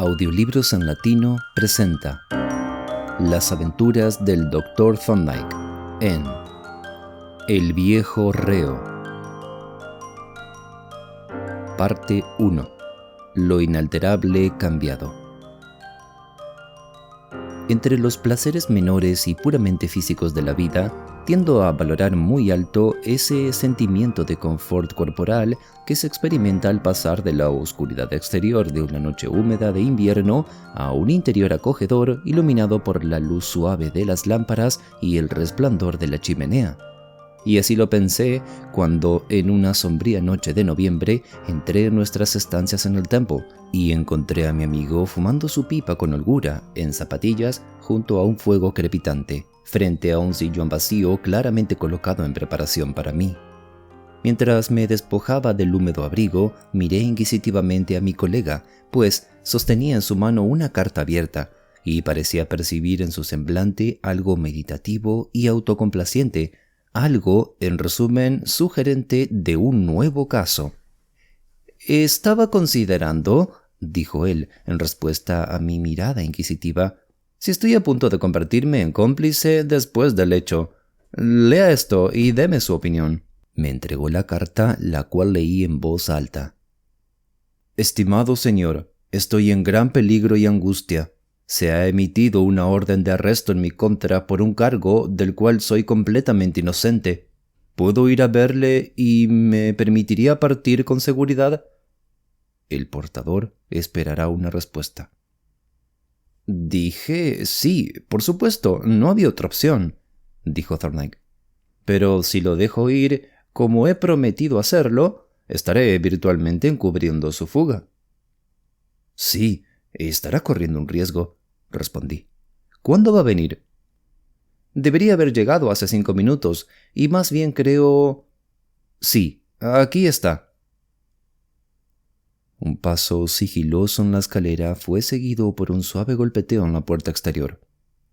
Audiolibros en Latino presenta Las aventuras del Dr. Thorndyke en El viejo reo. Parte 1. Lo inalterable cambiado. Entre los placeres menores y puramente físicos de la vida, tiendo a valorar muy alto ese sentimiento de confort corporal que se experimenta al pasar de la oscuridad exterior de una noche húmeda de invierno a un interior acogedor iluminado por la luz suave de las lámparas y el resplandor de la chimenea. Y así lo pensé cuando, en una sombría noche de noviembre, entré en nuestras estancias en el Temple y encontré a mi amigo fumando su pipa con holgura, en zapatillas, junto a un fuego crepitante, frente a un sillón vacío claramente colocado en preparación para mí. Mientras me despojaba del húmedo abrigo, miré inquisitivamente a mi colega, pues sostenía en su mano una carta abierta, y parecía percibir en su semblante algo meditativo y autocomplaciente, algo, en resumen, sugerente de un nuevo caso. «Estaba considerando», dijo él, en respuesta a mi mirada inquisitiva, «si estoy a punto de convertirme en cómplice después del hecho. Lea esto y deme su opinión». Me entregó la carta, la cual leí en voz alta. «Estimado señor, estoy en gran peligro y angustia. Se ha emitido una orden de arresto en mi contra por un cargo del cual soy completamente inocente. ¿Puedo ir a verle y me permitiría partir con seguridad?» El portador esperará una respuesta. Dije, sí, por supuesto, no había otra opción, dijo Thorndyke. Pero si lo dejo ir, como he prometido hacerlo, estaré virtualmente encubriendo su fuga. Sí, estará corriendo un riesgo, respondí. ¿Cuándo va a venir? Debería haber llegado hace 5 minutos, y más bien creo... Sí, aquí está. Un paso sigiloso en la escalera fue seguido por un suave golpeteo en la puerta exterior.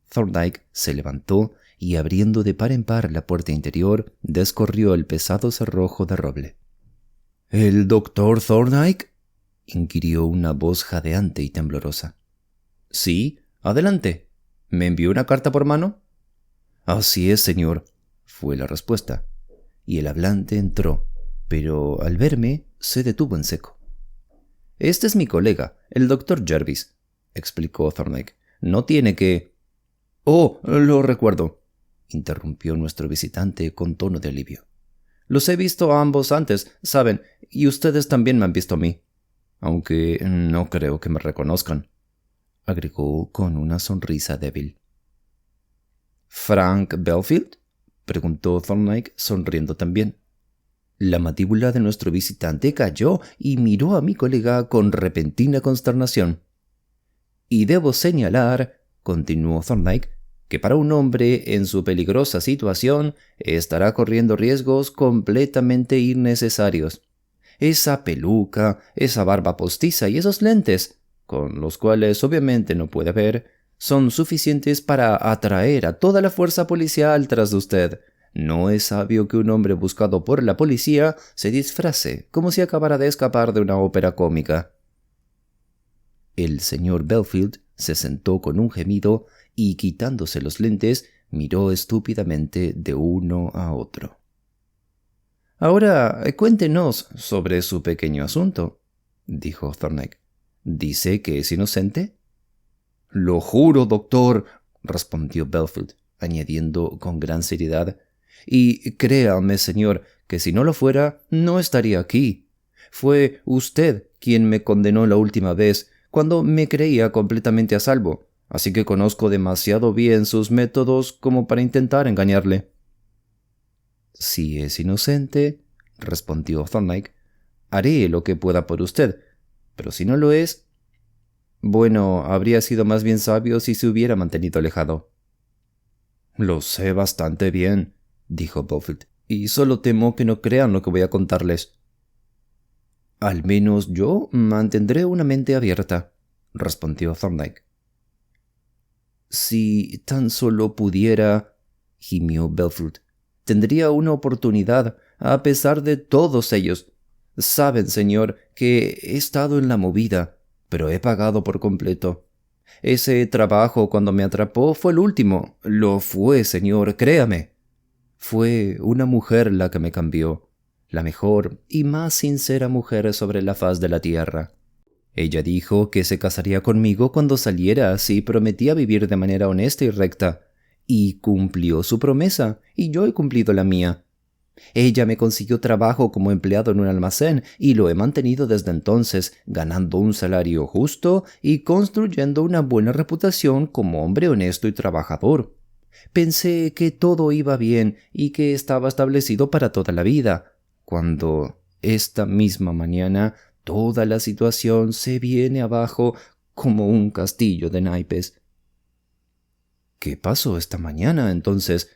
Thorndyke se levantó y, abriendo de par en par la puerta interior, descorrió el pesado cerrojo de roble. ¿El Dr. Thorndyke?, inquirió una voz jadeante y temblorosa. Sí, adelante. ¿Me envió una carta por mano? Así es, señor, fue la respuesta. Y el hablante entró, pero al verme se detuvo en seco. Este es mi colega, el Dr. Jervis, explicó Thorndyke. No tiene que... Oh, lo recuerdo, interrumpió nuestro visitante con tono de alivio. Los he visto a ambos antes, saben, y ustedes también me han visto a mí. Aunque no creo que me reconozcan, agregó con una sonrisa débil. ¿Frank Belfield?, preguntó Thorndyke, sonriendo también. La mandíbula de nuestro visitante cayó y miró a mi colega con repentina consternación. Y debo señalar, continuó Thorndyke, que para un hombre en su peligrosa situación estará corriendo riesgos completamente innecesarios. Esa peluca, esa barba postiza y esos lentes, con los cuales obviamente no puede ver, son suficientes para atraer a toda la fuerza policial tras de usted. No es sabio que un hombre buscado por la policía se disfrace como si acabara de escapar de una ópera cómica. El señor Belfield se sentó con un gemido y, quitándose los lentes, miró estúpidamente de uno a otro. Ahora, cuéntenos sobre su pequeño asunto, dijo Thorndyke. ¿Dice que es inocente? Lo juro, doctor, respondió Belfield, añadiendo con gran seriedad. Y créame, señor, que si no lo fuera, no estaría aquí. Fue usted quien me condenó la última vez, cuando me creía completamente a salvo, así que conozco demasiado bien sus métodos como para intentar engañarle. Si es inocente, respondió Thorndyke, haré lo que pueda por usted, pero si no lo es... Bueno, habría sido más bien sabio si se hubiera mantenido alejado. Lo sé bastante bien, dijo Belfield, y solo temo que no crean lo que voy a contarles. Al menos yo mantendré una mente abierta, respondió Thorndyke. Si tan solo pudiera, gimió Belfield, tendría una oportunidad a pesar de todos ellos. Saben, señor, que he estado en la movida. pero he pagado por completo. Ese trabajo cuando me atrapó fue el último. Lo fue, señor, créame. Fue una mujer la que me cambió, la mejor y más sincera mujer sobre la faz de la tierra. Ella dijo que se casaría conmigo cuando saliera si prometía vivir de manera honesta y recta, y cumplió su promesa, y yo he cumplido la mía. Ella me consiguió trabajo como empleado en un almacén y lo he mantenido desde entonces, ganando un salario justo y construyendo una buena reputación como hombre honesto y trabajador. Pensé que todo iba bien y que estaba establecido para toda la vida, cuando esta misma mañana toda la situación se viene abajo como un castillo de naipes. ¿Qué pasó esta mañana, entonces?,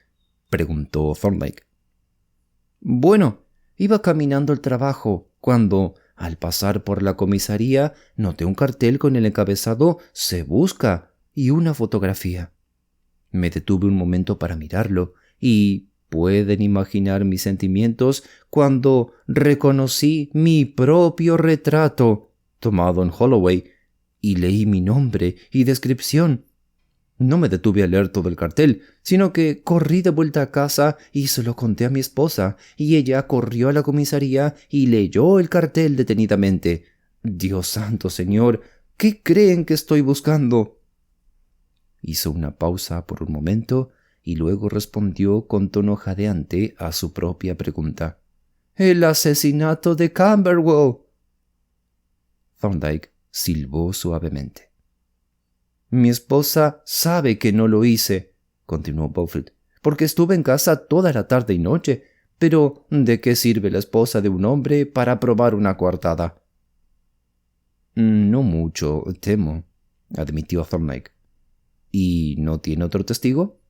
preguntó Thorndyke. Bueno, iba caminando al trabajo cuando, al pasar por la comisaría, noté un cartel con el encabezado «Se busca» y una fotografía. Me detuve un momento para mirarlo y pueden imaginar mis sentimientos cuando reconocí mi propio retrato tomado en Holloway y leí mi nombre y descripción. No me detuve a leer todo el cartel, sino que corrí de vuelta a casa y se lo conté a mi esposa, y ella corrió a la comisaría y leyó el cartel detenidamente. Dios santo, señor, ¿qué creen que estoy buscando? Hizo una pausa por un momento y luego respondió con tono jadeante a su propia pregunta. «El asesinato de Camberwell». Thorndyke silbó suavemente. «Mi esposa sabe que no lo hice», continuó Bofill, «porque estuve en casa toda la tarde y noche. Pero, ¿de qué sirve la esposa de un hombre para probar una coartada?» «No mucho, temo», admitió Thorndyke. «¿Y no tiene otro testigo?»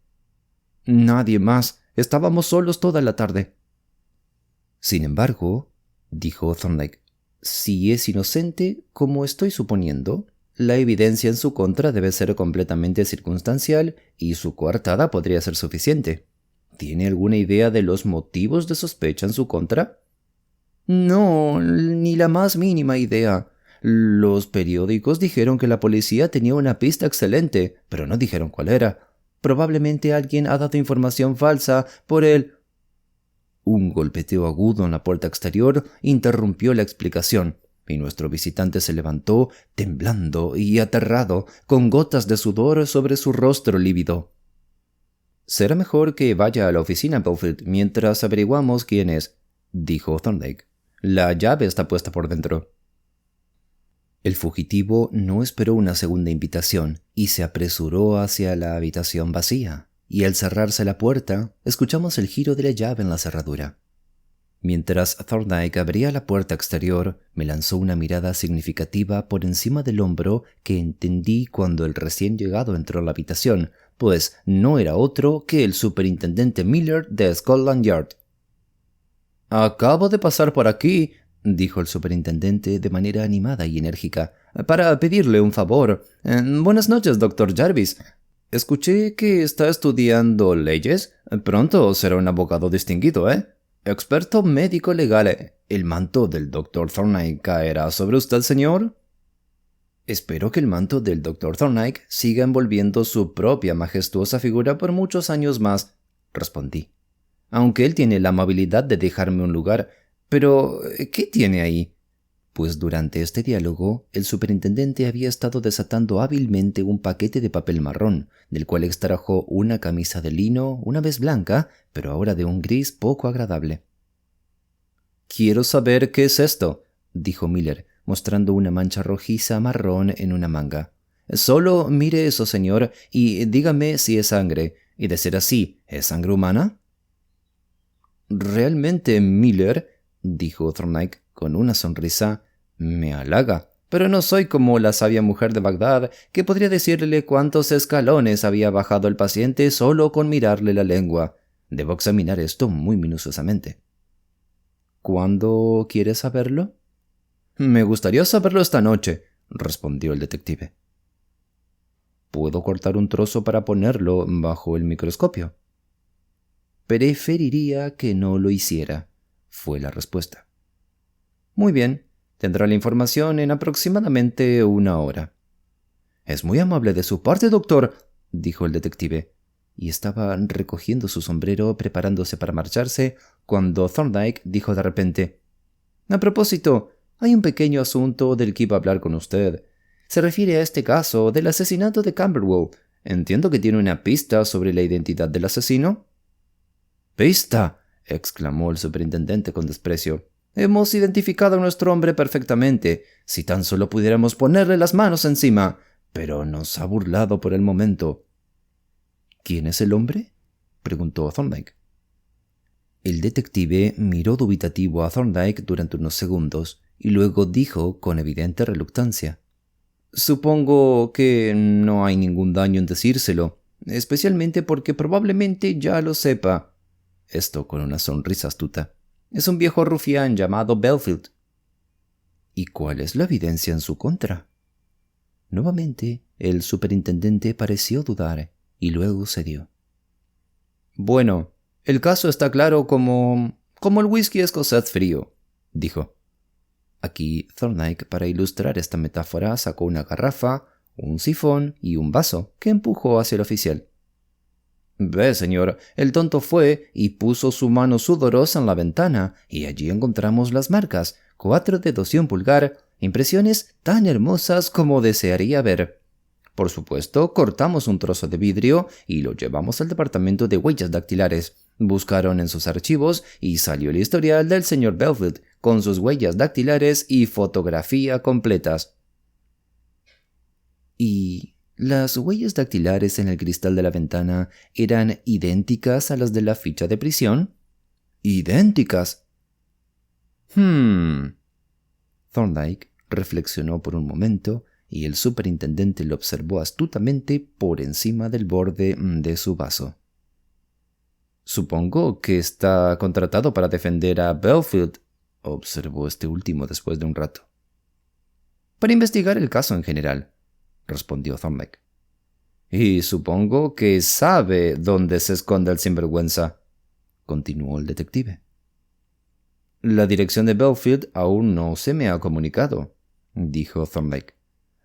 «Nadie más. Estábamos solos toda la tarde». «Sin embargo», dijo Thorndyke, «si es inocente, como estoy suponiendo, la evidencia en su contra debe ser completamente circunstancial y su coartada podría ser suficiente. ¿Tiene alguna idea de los motivos de sospecha en su contra?» «No, ni la más mínima idea. Los periódicos dijeron que la policía tenía una pista excelente, pero no dijeron cuál era. Probablemente alguien ha dado información falsa por el...». Un golpeteo agudo en la puerta exterior interrumpió la explicación, y nuestro visitante se levantó, temblando y aterrado, con gotas de sudor sobre su rostro lívido. «Será mejor que vaya a la oficina, Bofill, mientras averiguamos quién es», dijo Thorndyke. «La llave está puesta por dentro». El fugitivo no esperó una segunda invitación y se apresuró hacia la habitación vacía, y al cerrarse la puerta, escuchamos el giro de la llave en la cerradura. Mientras Thorndyke abría la puerta exterior, me lanzó una mirada significativa por encima del hombro que entendí cuando el recién llegado entró a la habitación, pues no era otro que el superintendente Miller de Scotland Yard. «Acabo de pasar por aquí», dijo el superintendente de manera animada y enérgica, «para pedirle un favor. Buenas noches, doctor Jarvis. Escuché que está estudiando leyes. Pronto será un abogado distinguido, ¿eh? Experto médico legal. ¿El manto del doctor Thorndyke caerá sobre usted, señor?» «Espero que el manto del doctor Thorndyke siga envolviendo su propia majestuosa figura por muchos años más», respondí. «Aunque él tiene la amabilidad de dejarme un lugar. Pero, ¿qué tiene ahí?» Pues durante este diálogo, el superintendente había estado desatando hábilmente un paquete de papel marrón, del cual extrajo una camisa de lino, una vez blanca, pero ahora de un gris poco agradable. «Quiero saber qué es esto», dijo Miller, mostrando una mancha rojiza marrón en una manga. «Solo mire eso, señor, y dígame si es sangre. Y de ser así, ¿es sangre humana?» «Realmente, Miller», dijo Thorndyke con una sonrisa, «me halaga, pero no soy como la sabia mujer de Bagdad que podría decirle cuántos escalones había bajado el paciente solo con mirarle la lengua. Debo examinar esto muy minuciosamente». «¿Cuándo quieres saberlo?» «Me gustaría saberlo esta noche», respondió el detective. «¿Puedo cortar un trozo para ponerlo bajo el microscopio?» «Preferiría que no lo hiciera», fue la respuesta. «Muy bien. Tendrá la información en aproximadamente 1 hora. «Es muy amable de su parte, doctor», dijo el detective, y estaba recogiendo su sombrero preparándose para marcharse cuando Thorndyke dijo de repente: «A propósito, hay un pequeño asunto del que iba a hablar con usted. Se refiere a este caso del asesinato de Camberwell. Entiendo que tiene una pista sobre la identidad del asesino». «¿Pista?», exclamó el superintendente con desprecio. «Hemos identificado a nuestro hombre perfectamente, si tan solo pudiéramos ponerle las manos encima, pero nos ha burlado por el momento». «¿Quién es el hombre?», preguntó Thorndyke. El detective miró dubitativo a Thorndyke durante unos segundos y luego dijo con evidente reluctancia: «Supongo que no hay ningún daño en decírselo, especialmente porque probablemente ya lo sepa». Esto con una sonrisa astuta. «Es un viejo rufián llamado Belfield». «¿Y cuál es la evidencia en su contra?». Nuevamente, el superintendente pareció dudar y luego cedió. «Bueno, el caso está claro como el whisky escocés frío», dijo. Aquí Thorndyke, para ilustrar esta metáfora, sacó una garrafa, un sifón y un vaso que empujó hacia el oficial. «Ve, señor, el tonto fue y puso su mano sudorosa en la ventana y allí encontramos las marcas, 4 dedos y un pulgar, impresiones tan hermosas como desearía ver. Por supuesto, cortamos un trozo de vidrio y lo llevamos al departamento de huellas dactilares. Buscaron en sus archivos y salió el historial del señor Belfield con sus huellas dactilares y fotografía completas». «¿Y las huellas dactilares en el cristal de la ventana eran idénticas a las de la ficha de prisión?» «¿Idénticas?». Thorndyke reflexionó por un momento y el superintendente lo observó astutamente por encima del borde de su vaso. «Supongo que está contratado para defender a Belfield», observó este último después de un rato. «Para investigar el caso en general», respondió Thorndyke. «Y supongo que sabe dónde se esconde el sinvergüenza», continuó el detective. «La dirección de Belfield aún no se me ha comunicado», dijo Thorndyke.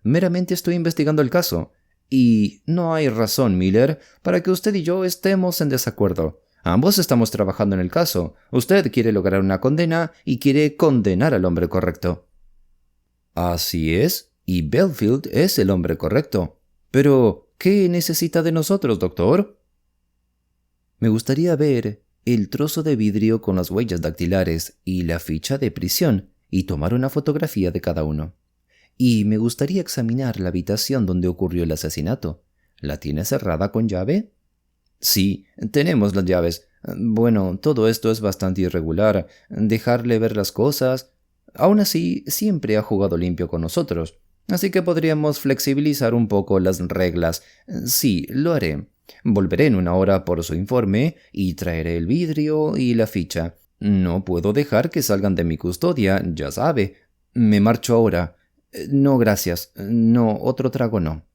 «Meramente estoy investigando el caso, y no hay razón, Miller, para que usted y yo estemos en desacuerdo. Ambos estamos trabajando en el caso. Usted quiere lograr una condena y quiere condenar al hombre correcto». «Así es, y Belfield es el hombre correcto. Pero, ¿qué necesita de nosotros, doctor?». «Me gustaría ver el trozo de vidrio con las huellas dactilares y la ficha de prisión y tomar una fotografía de cada uno. Y me gustaría examinar la habitación donde ocurrió el asesinato. ¿La tiene cerrada con llave?». «Sí, tenemos las llaves. Bueno, todo esto es bastante irregular. Dejarle ver las cosas. Aún así, siempre ha jugado limpio con nosotros. Así que podríamos flexibilizar un poco las reglas. Sí, lo haré. Volveré en 1 hora por su informe y traeré el vidrio y la ficha. No puedo dejar que salgan de mi custodia, ya sabe. Me marcho ahora». «No, gracias. No, otro trago no».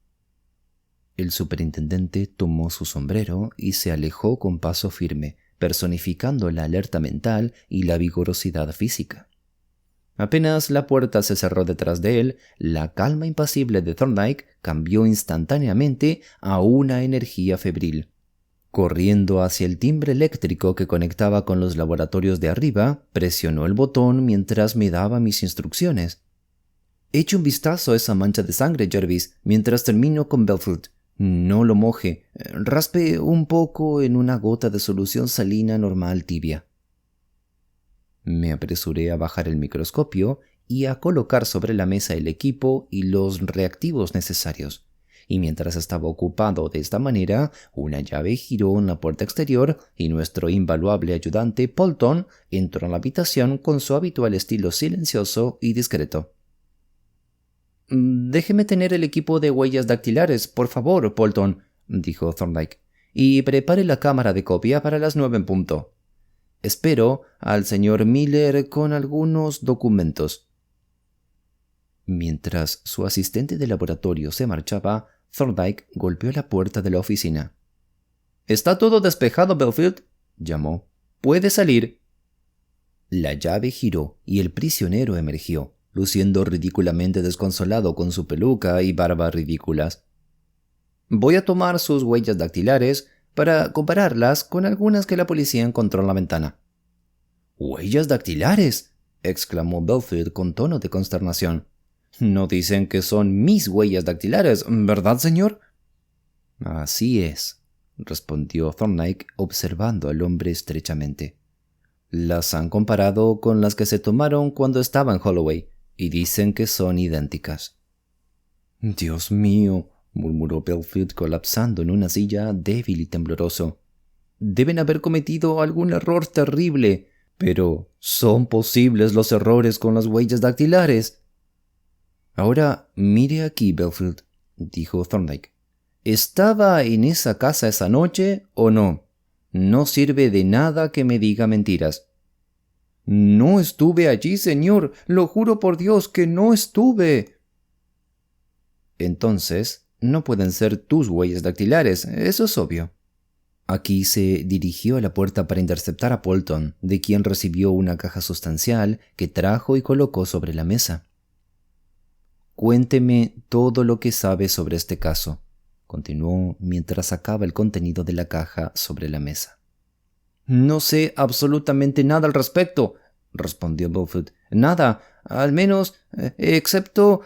El superintendente tomó su sombrero y se alejó con paso firme, personificando la alerta mental y la vigorosidad física. Apenas la puerta se cerró detrás de él, la calma impasible de Thorndyke cambió instantáneamente a una energía febril. Corriendo hacia el timbre eléctrico que conectaba con los laboratorios de arriba, presionó el botón mientras me daba mis instrucciones. «Eche un vistazo a esa mancha de sangre, Jervis, mientras termino con Belfield. No lo moje. Raspe un poco en una gota de solución salina normal tibia». Me apresuré a bajar el microscopio y a colocar sobre la mesa el equipo y los reactivos necesarios. Y mientras estaba ocupado de esta manera, una llave giró en la puerta exterior y nuestro invaluable ayudante Polton entró en la habitación con su habitual estilo silencioso y discreto. «Déjeme tener el equipo de huellas dactilares, por favor, Polton», dijo Thorndyke, «y prepare la cámara de copia para las 9 en punto. Espero al señor Miller con algunos documentos». Mientras su asistente de laboratorio se marchaba, Thorndyke golpeó la puerta de la oficina. «¿Está todo despejado, Belfield?», llamó. «Puede salir». La llave giró y el prisionero emergió, luciendo ridículamente desconsolado con su peluca y barba ridículas. Voy a tomar sus huellas dactilares para compararlas con algunas que la policía encontró en la ventana. ¿Huellas dactilares?, exclamó Belfield con tono de consternación. No dicen que son mis huellas dactilares, ¿verdad, señor? Así es, respondió Thorndyke observando al hombre estrechamente. Las han comparado con las que se tomaron cuando estaba en Holloway y dicen que son idénticas. Dios mío, murmuró Belfield colapsando en una silla débil y tembloroso. Deben haber cometido algún error terrible, pero ¿son posibles los errores con las huellas dactilares? Ahora mire aquí, Belfield, dijo Thorndyke. ¿Estaba en esa casa esa noche o no? No sirve de nada que me diga mentiras. No estuve allí, señor. Lo juro por Dios que no estuve. Entonces, no pueden ser tus huellas dactilares, eso es obvio. Aquí se dirigió a la puerta para interceptar a Polton, de quien recibió una caja sustancial que trajo y colocó sobre la mesa. Cuénteme todo lo que sabe sobre este caso, continuó mientras sacaba el contenido de la caja sobre la mesa. No sé absolutamente nada al respecto, respondió Belfield. Nada, al menos, excepto...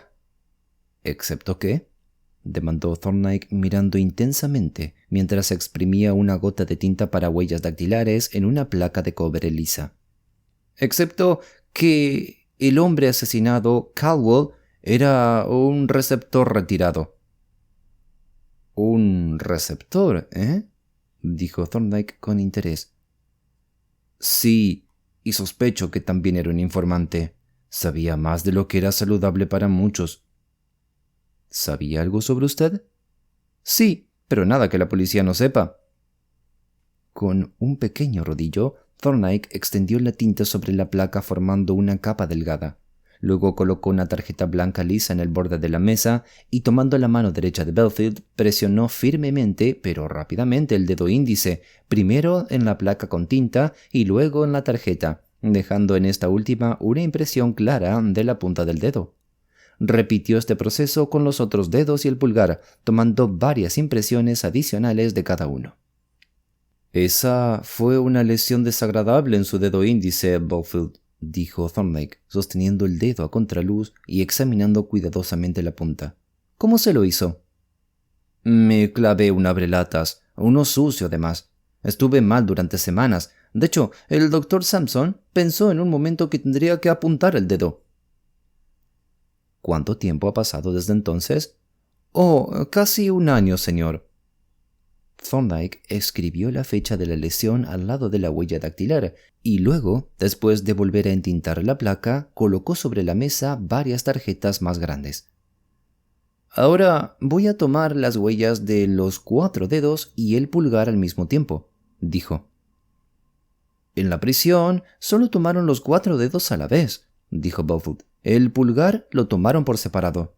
¿Excepto qué?, demandó Thorndyke mirando intensamente mientras exprimía una gota de tinta para huellas dactilares en una placa de cobre lisa. Excepto que el hombre asesinado, Caldwell, era un receptor retirado. ¿Un receptor, dijo Thorndyke con interés. Sí, y sospecho que también era un informante. Sabía más de lo que era saludable para muchos. ¿Sabía algo sobre usted? Sí, pero nada que la policía no sepa. Con un pequeño rodillo, Thorndyke extendió la tinta sobre la placa formando una capa delgada. Luego colocó una tarjeta blanca lisa en el borde de la mesa y, tomando la mano derecha de Belfield, presionó firmemente pero rápidamente el dedo índice, primero en la placa con tinta y luego en la tarjeta, dejando en esta última una impresión clara de la punta del dedo. Repitió este proceso con los otros dedos y el pulgar, tomando varias impresiones adicionales de cada uno. Esa fue una lesión desagradable en su dedo índice, Belfield, dijo Thorndyke, sosteniendo el dedo a contraluz y examinando cuidadosamente la punta. ¿Cómo se lo hizo? Me clavé un abrelatas, uno sucio además. Estuve mal durante semanas. De hecho, el doctor Sampson pensó en un momento que tendría que apuntar el dedo. ¿Cuánto tiempo ha pasado desde entonces? Oh, casi un año, señor. Thorndyke escribió la fecha de la lesión al lado de la huella dactilar y luego, después de volver a entintar la placa, colocó sobre la mesa varias tarjetas más grandes. Ahora voy a tomar las huellas de los 4 dedos y el pulgar al mismo tiempo, dijo. En la prisión solo tomaron los 4 dedos a la vez, dijo Belfield. El pulgar lo tomaron por separado.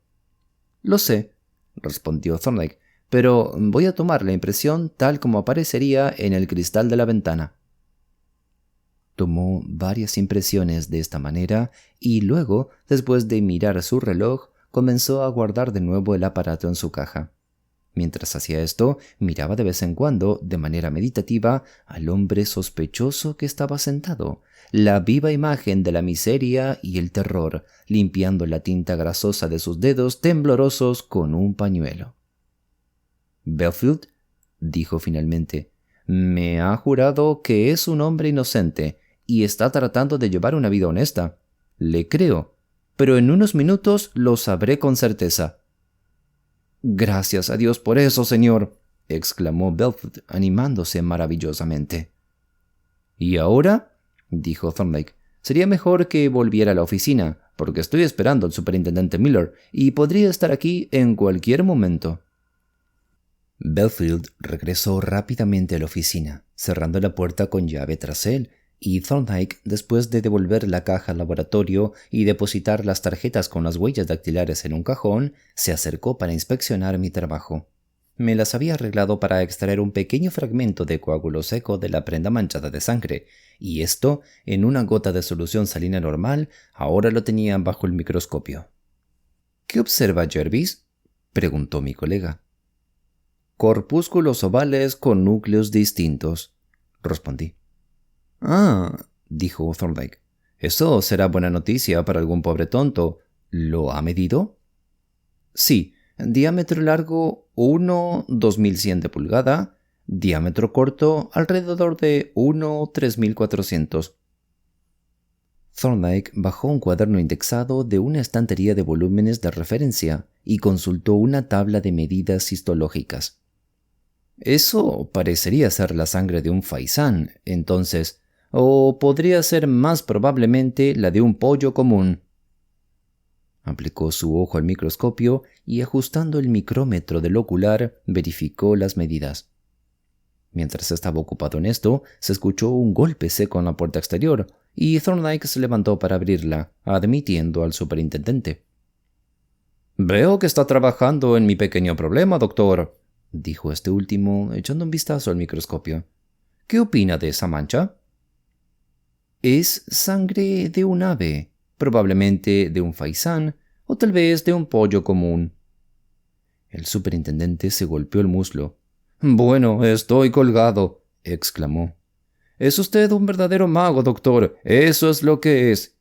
Lo sé, respondió Thorndyke, pero voy a tomar la impresión tal como aparecería en el cristal de la ventana. Tomó varias impresiones de esta manera y luego, después de mirar su reloj, comenzó a guardar de nuevo el aparato en su caja. Mientras hacía esto, miraba de vez en cuando, de manera meditativa, al hombre sospechoso que estaba sentado, la viva imagen de la miseria y el terror, limpiando la tinta grasosa de sus dedos temblorosos con un pañuelo. Belfield, dijo finalmente, me ha jurado que es un hombre inocente y está tratando de llevar una vida honesta. Le creo, pero en unos minutos lo sabré con certeza. Gracias a Dios por eso, señor, exclamó Belfield, animándose maravillosamente. ¿Y ahora?, dijo Thorndyke. Sería mejor que volviera a la oficina, porque estoy esperando al superintendente Miller y podría estar aquí en cualquier momento. Belfield regresó rápidamente a la oficina, cerrando la puerta con llave tras él, y Thorndyke, después de devolver la caja al laboratorio y depositar las tarjetas con las huellas dactilares en un cajón, se acercó para inspeccionar mi trabajo. me las había arreglado para extraer un pequeño fragmento de coágulo seco de la prenda manchada de sangre, y esto, en una gota de solución salina normal, ahora lo tenía bajo el microscopio. «¿Qué observa Jervis?», preguntó mi colega. «Corpúsculos ovales con núcleos distintos», respondí. «Ah», dijo Thorndyke, «eso será buena noticia para algún pobre tonto. ¿Lo ha medido?» «Sí, diámetro largo 1/2100 de pulgada, diámetro corto alrededor de 1/3400». Thorndyke bajó un cuaderno indexado de una estantería de volúmenes de referencia y consultó una tabla de medidas histológicas. «Eso parecería ser la sangre de un faisán, entonces, o podría ser más probablemente la de un pollo común». Aplicó su ojo al microscopio y, ajustando el micrómetro del ocular, verificó las medidas. Mientras estaba ocupado en esto, se escuchó un golpe seco en la puerta exterior, y Thorndyke se levantó para abrirla, admitiendo al superintendente. «Veo que está trabajando en mi pequeño problema, doctor», dijo este último, echando un vistazo al microscopio. «¿Qué opina de esa mancha?» «Es sangre de un ave, probablemente de un faisán, o tal vez de un pollo común». El superintendente se golpeó el muslo. «Bueno, estoy colgado», exclamó. «Es usted un verdadero mago, doctor. Eso es lo que es.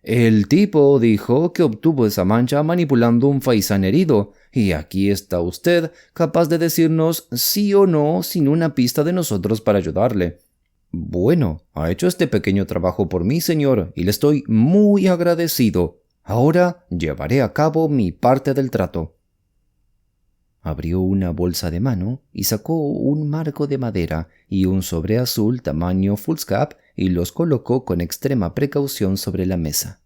El tipo dijo que obtuvo esa mancha manipulando un faisán herido, y aquí está usted, capaz de decirnos sí o no sin una pista de nosotros para ayudarle. Bueno, ha hecho este pequeño trabajo por mí, señor, y le estoy muy agradecido. Ahora llevaré a cabo mi parte del trato». Abrió una bolsa de mano y sacó un marco de madera y un sobre azul tamaño foolscap y los colocó con extrema precaución sobre la mesa.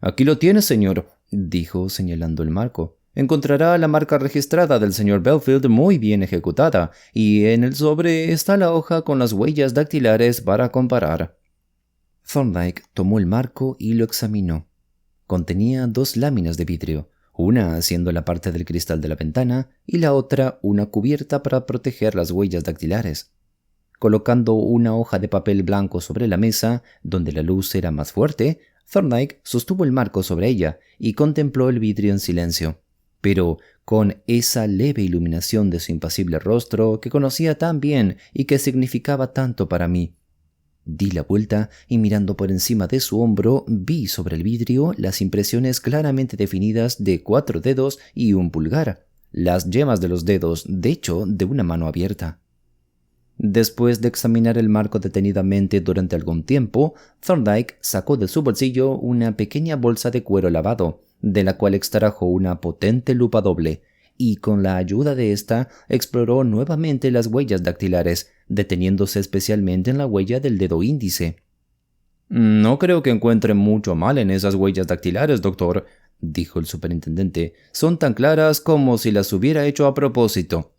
«Aquí lo tiene, señor», dijo señalando el marco. «Encontrará la marca registrada del señor Belfield muy bien ejecutada, y en el sobre está la hoja con las huellas dactilares para comparar». Thorndyke tomó el marco y lo examinó. Contenía 2 láminas de vidrio, una haciendo la parte del cristal de la ventana y la otra una cubierta para proteger las huellas dactilares. Colocando una hoja de papel blanco sobre la mesa, donde la luz era más fuerte, Thorndyke sostuvo el marco sobre ella y contempló el vidrio en silencio, pero con esa leve iluminación de su impasible rostro que conocía tan bien y que significaba tanto para mí. Di la vuelta y, mirando por encima de su hombro, vi sobre el vidrio las impresiones claramente definidas de 4 dedos y un pulgar, las yemas de los dedos, de hecho, de una mano abierta. Después de examinar el marco detenidamente durante algún tiempo, Thorndyke sacó de su bolsillo una pequeña bolsa de cuero lavado, de la cual extrajo una potente lupa doble, y con la ayuda de esta exploró nuevamente las huellas dactilares, deteniéndose especialmente en la huella del dedo índice. «No creo que encuentre mucho mal en esas huellas dactilares, doctor», dijo el superintendente. «Son tan claras como si las hubiera hecho a propósito».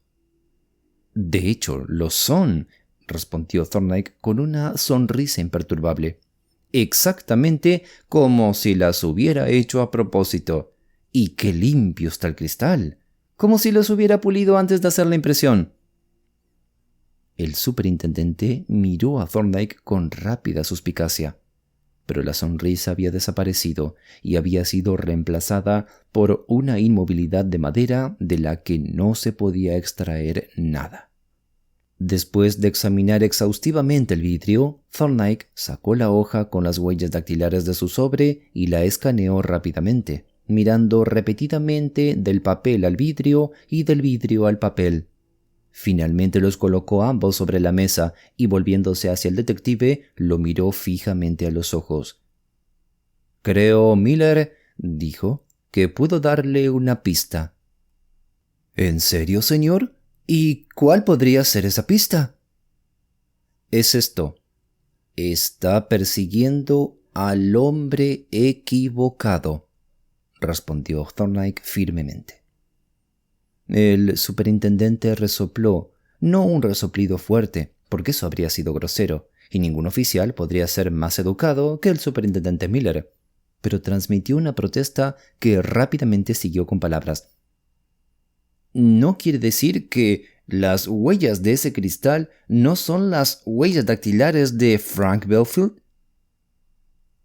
«De hecho, lo son», respondió Thorndyke con una sonrisa imperturbable. «Exactamente como si las hubiera hecho a propósito. Y qué limpio está el cristal, como si los hubiera pulido antes de hacer la impresión». El superintendente miró a Thorndyke con rápida suspicacia, pero la sonrisa había desaparecido y había sido reemplazada por una inmovilidad de madera de la que no se podía extraer nada. Después de examinar exhaustivamente el vidrio, Thorndyke sacó la hoja con las huellas dactilares de su sobre y la escaneó rápidamente, mirando repetidamente del papel al vidrio y del vidrio al papel. Finalmente los colocó ambos sobre la mesa y, volviéndose hacia el detective, lo miró fijamente a los ojos. «Creo, Miller», dijo, «que puedo darle una pista». «¿En serio, señor? ¿Y cuál podría ser esa pista?» «Es esto. Está persiguiendo al hombre equivocado», respondió Thorndyke firmemente. El superintendente resopló, no un resoplido fuerte, porque eso habría sido grosero, y ningún oficial podría ser más educado que el superintendente Miller, pero transmitió una protesta que rápidamente siguió con palabras. ¿No quiere decir que las huellas de ese cristal no son las huellas dactilares de Frank Belfield?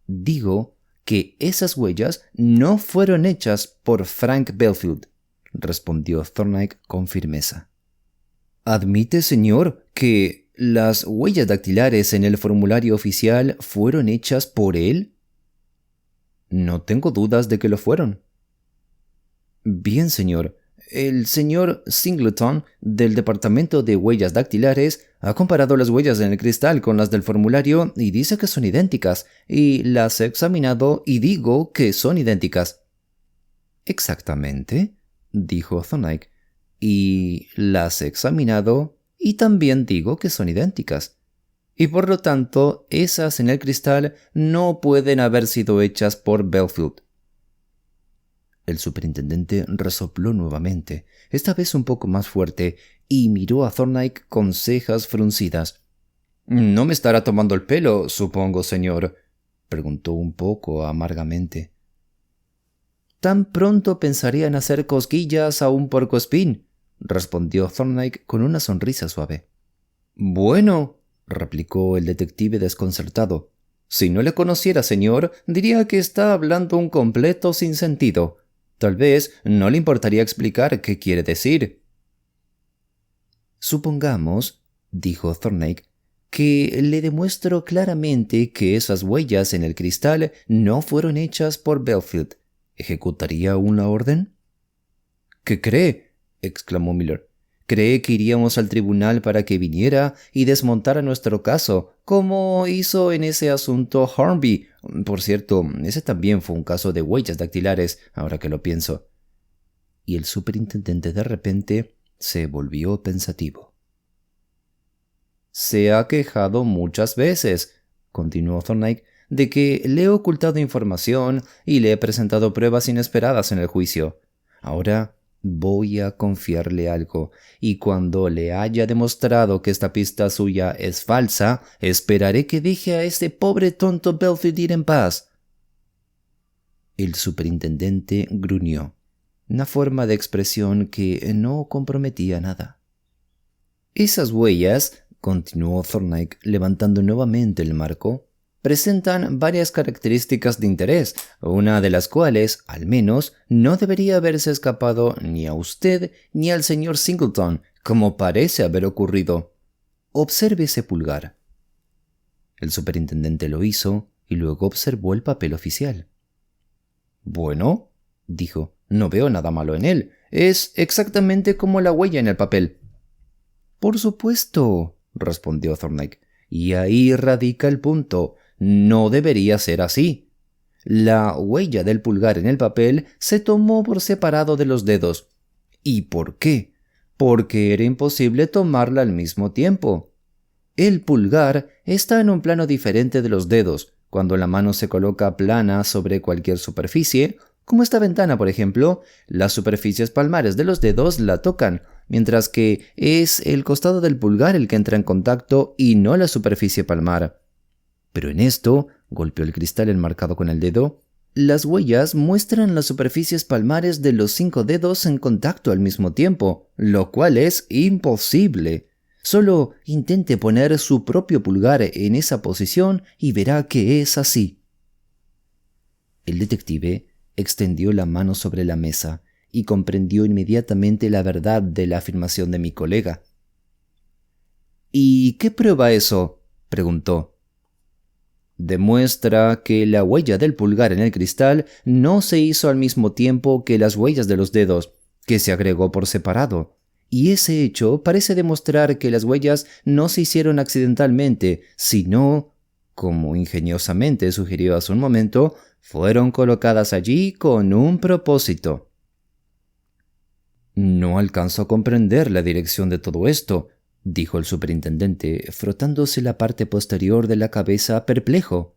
Digo que esas huellas no fueron hechas por Frank Belfield, respondió Thorndyke con firmeza. ¿Admite, señor, que las huellas dactilares en el formulario oficial fueron hechas por él? No tengo dudas de que lo fueron. Bien, señor. El señor Singleton, del Departamento de Huellas Dactilares, ha comparado las huellas en el cristal con las del formulario y dice que son idénticas, y las he examinado y digo que son idénticas. Exactamente, dijo Thorndyke, y las he examinado y también digo que son idénticas. Y por lo tanto, esas en el cristal no pueden haber sido hechas por Belfield. El superintendente resopló nuevamente, esta vez un poco más fuerte, y miró a Thorndyke con cejas fruncidas. «¿No me estará tomando el pelo, supongo, señor?», preguntó un poco amargamente. «¿Tan pronto pensaría en hacer cosquillas a un puercoespín?», respondió Thorndyke con una sonrisa suave. «Bueno», replicó el detective desconcertado, «si no le conociera, señor, diría que está hablando un completo sinsentido. Tal vez no le importaría explicar qué quiere decir». «Supongamos», dijo Thorndyke, «que le demuestro claramente que esas huellas en el cristal no fueron hechas por Belfield. ¿Ejecutaría una orden?». «¿Qué cree?», exclamó Miller. «¿Cree que iríamos al tribunal para que viniera y desmontara nuestro caso, como hizo en ese asunto Hornby? Por cierto, ese también fue un caso de huellas dactilares, ahora que lo pienso». Y el superintendente de repente se volvió pensativo. «Se ha quejado muchas veces», continuó Thorndyke, «de que le he ocultado información y le he presentado pruebas inesperadas en el juicio. Ahora voy a confiarle algo, y cuando le haya demostrado que esta pista suya es falsa, esperaré que deje a ese pobre tonto Belfield ir en paz». El superintendente gruñó, una forma de expresión que no comprometía nada. «Esas huellas», continuó Thorndyke levantando nuevamente el marco, «presentan varias características de interés, una de las cuales, al menos, no debería haberse escapado ni a usted ni al señor Singleton, como parece haber ocurrido. Observe ese pulgar». El superintendente lo hizo y luego observó el papel oficial. «Bueno», dijo, «no veo nada malo en él. Es exactamente como la huella en el papel». «Por supuesto», respondió Thorndyke, «y ahí radica el punto. No debería ser así. La huella del pulgar en el papel se tomó por separado de los dedos. ¿Y por qué? Porque era imposible tomarla al mismo tiempo. El pulgar está en un plano diferente de los dedos. Cuando la mano se coloca plana sobre cualquier superficie, como esta ventana por ejemplo, las superficies palmares de los dedos la tocan, mientras que es el costado del pulgar el que entra en contacto y no la superficie palmar. Pero en esto, golpeó el cristal enmarcado con el dedo, las huellas muestran las superficies palmares de los 5 dedos en contacto al mismo tiempo, lo cual es imposible. Solo intente poner su propio pulgar en esa posición y verá que es así. El detective extendió la mano sobre la mesa y comprendió inmediatamente la verdad de la afirmación de mi colega. «¿Y qué prueba eso?», preguntó. «Demuestra que la huella del pulgar en el cristal no se hizo al mismo tiempo que las huellas de los dedos, que se agregó por separado. Y ese hecho parece demostrar que las huellas no se hicieron accidentalmente, sino, como ingeniosamente sugirió hace un momento, fueron colocadas allí con un propósito». «No alcanzo a comprender la dirección de todo esto», dijo el superintendente, frotándose la parte posterior de la cabeza perplejo.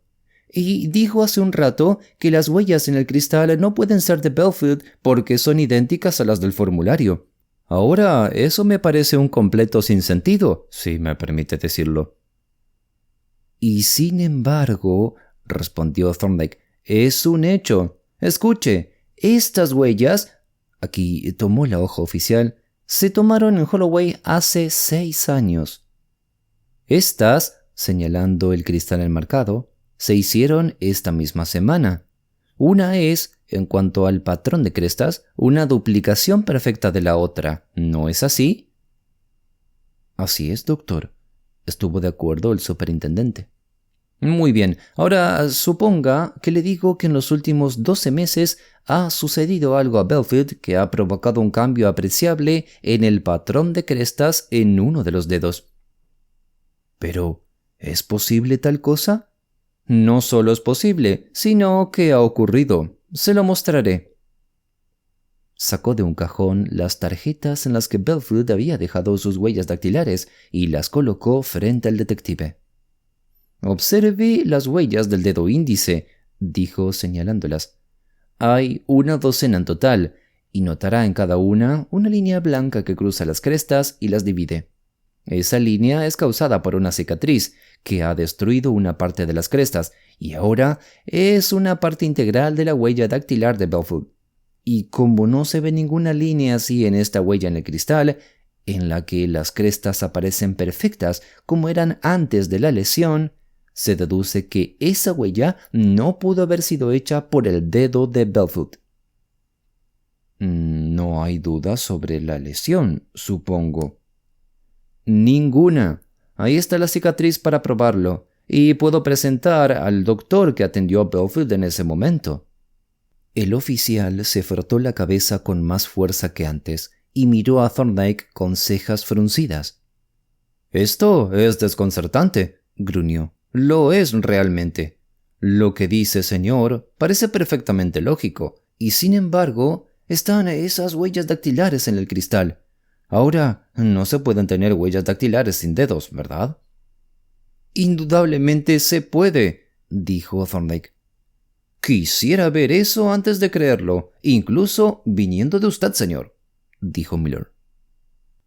«Y dijo hace un rato que las huellas en el cristal no pueden ser de Belfield porque son idénticas a las del formulario. Ahora, eso me parece un completo sinsentido, si me permite decirlo». «Y sin embargo», respondió Thorndyke, «es un hecho. Escuche, estas huellas», aquí tomó la hoja oficial, se tomaron en Holloway hace 6 años. Estas, señalando el cristal enmarcado, se hicieron esta misma semana. Una es, en cuanto al patrón de crestas, una duplicación perfecta de la otra. ¿No es así? Así es, doctor. Estuvo de acuerdo el superintendente. Muy bien, ahora suponga que le digo que en los últimos 12 meses ha sucedido algo a Belfield que ha provocado un cambio apreciable en el patrón de crestas en uno de los dedos. Pero, ¿es posible tal cosa? No solo es posible, sino que ha ocurrido. Se lo mostraré. Sacó de un cajón las tarjetas en las que Belfield había dejado sus huellas dactilares y las colocó frente al detective. «Observe las huellas del dedo índice», dijo señalándolas. «Hay una docena en total, y notará en cada una línea blanca que cruza las crestas y las divide. Esa línea es causada por una cicatriz que ha destruido una parte de las crestas y ahora es una parte integral de la huella dactilar de Belfield. Y como no se ve ninguna línea así en esta huella en el cristal, en la que las crestas aparecen perfectas como eran antes de la lesión, se deduce que esa huella no pudo haber sido hecha por el dedo de Belfield». «No hay duda sobre la lesión, supongo». «Ninguna. Ahí está la cicatriz para probarlo, y puedo presentar al doctor que atendió a Belfield en ese momento». El oficial se frotó la cabeza con más fuerza que antes y miró a Thorndyke con cejas fruncidas. «Esto es desconcertante», gruñó. «Lo es realmente. Lo que dice, señor, parece perfectamente lógico, y sin embargo, están esas huellas dactilares en el cristal. Ahora, no se pueden tener huellas dactilares sin dedos, ¿verdad?» «Indudablemente se puede», dijo Thorndyke. «Quisiera ver eso antes de creerlo, incluso viniendo de usted, señor», dijo Miller.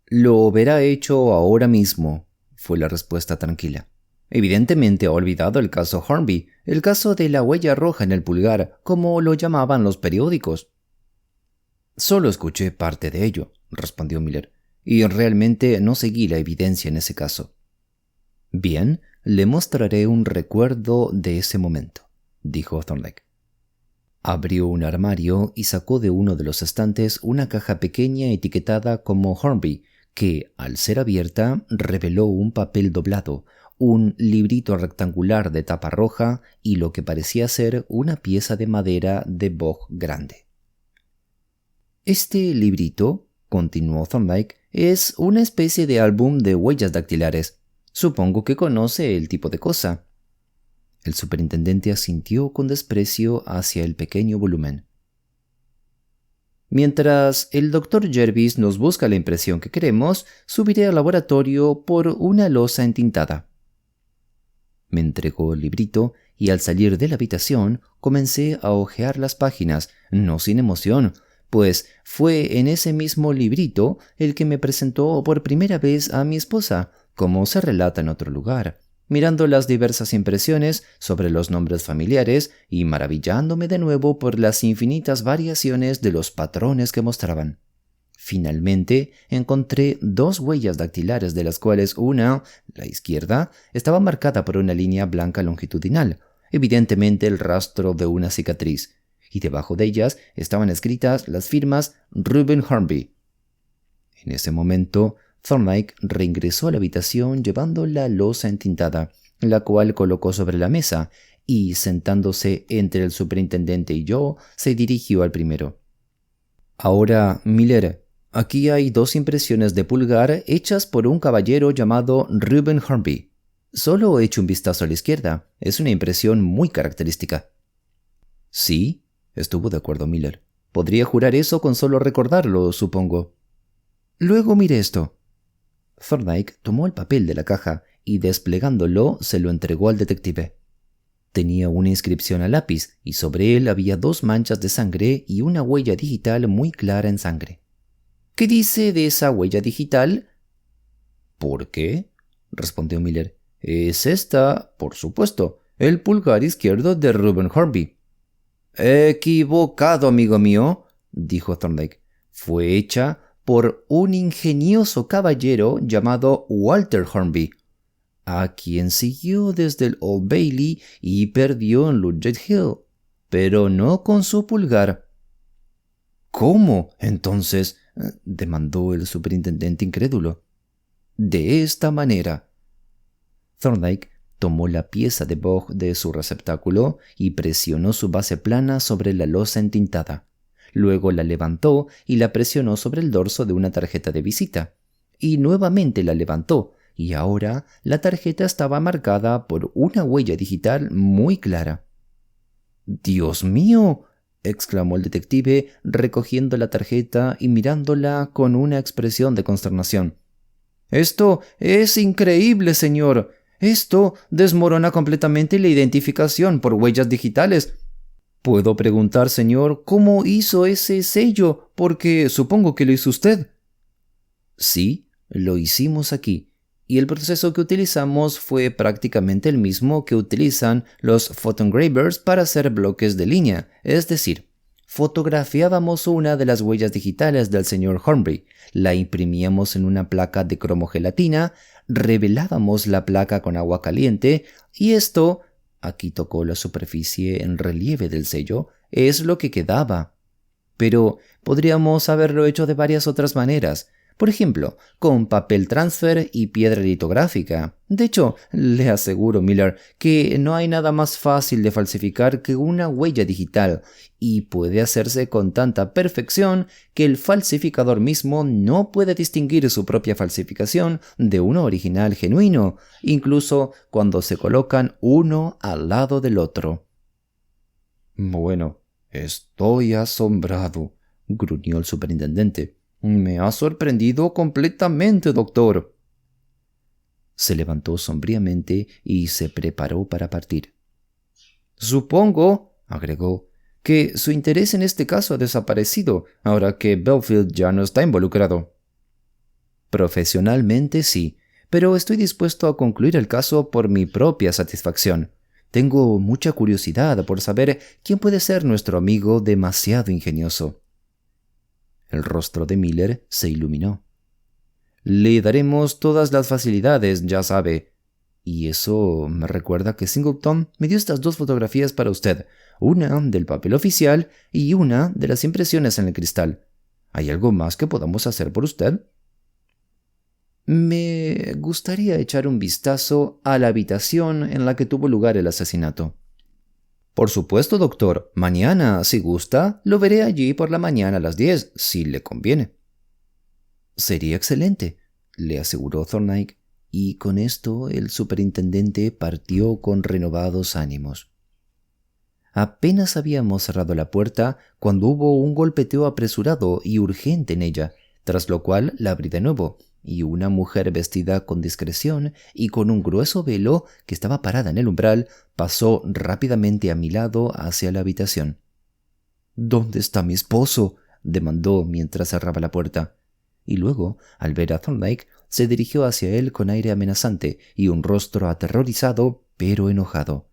«Lo verá hecho ahora mismo», fue la respuesta tranquila. «Evidentemente ha olvidado el caso Hornby, el caso de la huella roja en el pulgar, como lo llamaban los periódicos». «Solo escuché parte de ello», respondió Miller, «y realmente no seguí la evidencia en ese caso». «Bien, le mostraré un recuerdo de ese momento», dijo Thorndyke. Abrió un armario y sacó de uno de los estantes una caja pequeña etiquetada como Hornby, que, al ser abierta, reveló un papel doblado, un librito rectangular de tapa roja y lo que parecía ser una pieza de madera de boj grande. «Este librito», continuó Thorndyke, «es una especie de álbum de huellas dactilares. Supongo que conoce el tipo de cosa». El superintendente asintió con desprecio hacia el pequeño volumen. «Mientras el Dr. Jervis nos busca la impresión que queremos, subiré al laboratorio por una losa entintada». Me entregó el librito y al salir de la habitación comencé a hojear las páginas, no sin emoción, pues fue en ese mismo librito el que me presentó por primera vez a mi esposa, como se relata en otro lugar, mirando las diversas impresiones sobre los nombres familiares y maravillándome de nuevo por las infinitas variaciones de los patrones que mostraban. Finalmente encontré 2 huellas dactilares, de las cuales una, la izquierda, estaba marcada por una línea blanca longitudinal, evidentemente el rastro de una cicatriz, y debajo de ellas estaban escritas las firmas Reuben Hornby. En ese momento, Thorndyke reingresó a la habitación llevando la losa entintada, la cual colocó sobre la mesa, y sentándose entre el superintendente y yo, se dirigió al primero. «Ahora, Miller, aquí hay 2 impresiones de pulgar hechas por un caballero llamado Reuben Hornby. Solo he hecho un vistazo a la izquierda. Es una impresión muy característica». «Sí», estuvo de acuerdo Miller. «Podría jurar eso con solo recordarlo, supongo». «Luego mire esto». Thorndyke tomó el papel de la caja y desplegándolo se lo entregó al detective. Tenía una inscripción a lápiz y sobre él había 2 manchas de sangre y una huella digital muy clara en sangre. «¿Qué dice de esa huella digital?» «¿Por qué?», respondió Miller. «Es esta, por supuesto, el pulgar izquierdo de Reuben Hornby». «Equivocado, amigo mío», dijo Thorndyke. «Fue hecha por un ingenioso caballero llamado Walter Hornby, a quien siguió desde el Old Bailey y perdió en Ludgate Hill, pero no con su pulgar. ¿Cómo, entonces? Demandó el superintendente incrédulo. De esta manera. Thorndyke tomó la pieza de boj de su receptáculo y presionó su base plana sobre la losa entintada. Luego la levantó y la presionó sobre el dorso de una tarjeta de visita. Y nuevamente la levantó, y ahora la tarjeta estaba marcada por una huella digital muy clara. ¡Dios mío!, exclamó el detective, recogiendo la tarjeta y mirándola con una expresión de consternación. «Esto es increíble, señor. Esto desmorona completamente la identificación por huellas digitales. ¿Puedo preguntar, señor, cómo hizo ese sello? Porque supongo que lo hizo usted». «Sí, lo hicimos aquí. Y el proceso que utilizamos fue prácticamente el mismo que utilizan los photogravers para hacer bloques de línea, es decir, fotografiábamos una de las huellas digitales del señor Hornby, la imprimíamos en una placa de cromogelatina, revelábamos la placa con agua caliente y esto, aquí tocó la superficie en relieve del sello, es lo que quedaba. Pero podríamos haberlo hecho de varias otras maneras. Por ejemplo, con papel transfer y piedra litográfica. De hecho, le aseguro, Miller, que no hay nada más fácil de falsificar que una huella digital, y puede hacerse con tanta perfección que el falsificador mismo no puede distinguir su propia falsificación de uno original genuino, incluso cuando se colocan uno al lado del otro. «Bueno, estoy asombrado», gruñó el superintendente. «Me ha sorprendido completamente, doctor». Se levantó sombríamente y se preparó para partir. «Supongo», agregó, «que su interés en este caso ha desaparecido, ahora que Belfield ya no está involucrado». «Profesionalmente sí, pero estoy dispuesto a concluir el caso por mi propia satisfacción. Tengo mucha curiosidad por saber quién puede ser nuestro amigo demasiado ingenioso». El rostro de Miller se iluminó. «Le daremos todas las facilidades, ya sabe. Y eso me recuerda que Singleton me dio estas 2 fotografías para usted, una del papel oficial y una de las impresiones en el cristal. ¿Hay algo más que podamos hacer por usted?» «Me gustaría echar un vistazo a la habitación en la que tuvo lugar el asesinato». «Por supuesto, doctor. Mañana, si gusta, lo veré allí por la mañana a las 10, si le conviene». «Sería excelente», le aseguró Thorndyke, y con esto el superintendente partió con renovados ánimos. Apenas habíamos cerrado la puerta cuando hubo un golpeteo apresurado y urgente en ella, tras lo cual la abrí de nuevo, y una mujer vestida con discreción y con un grueso velo que estaba parada en el umbral pasó rápidamente a mi lado hacia la habitación. «¿Dónde está mi esposo?», demandó mientras cerraba la puerta. Y luego, al ver a Thorndyke, se dirigió hacia él con aire amenazante y un rostro aterrorizado pero enojado.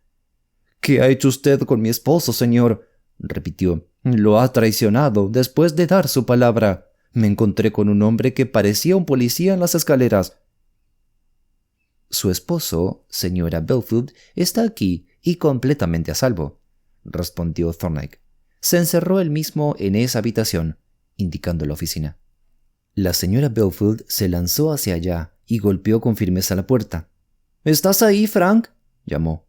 «¿Qué ha hecho usted con mi esposo, señor?», repitió. «Lo ha traicionado después de dar su palabra. Me encontré con un hombre que parecía un policía en las escaleras». «Su esposo, señora Belfield, está aquí y completamente a salvo», respondió Thorndyke. «Se encerró él mismo en esa habitación», indicando la oficina. La señora Belfield se lanzó hacia allá y golpeó con firmeza la puerta. «¿Estás ahí, Frank?», llamó.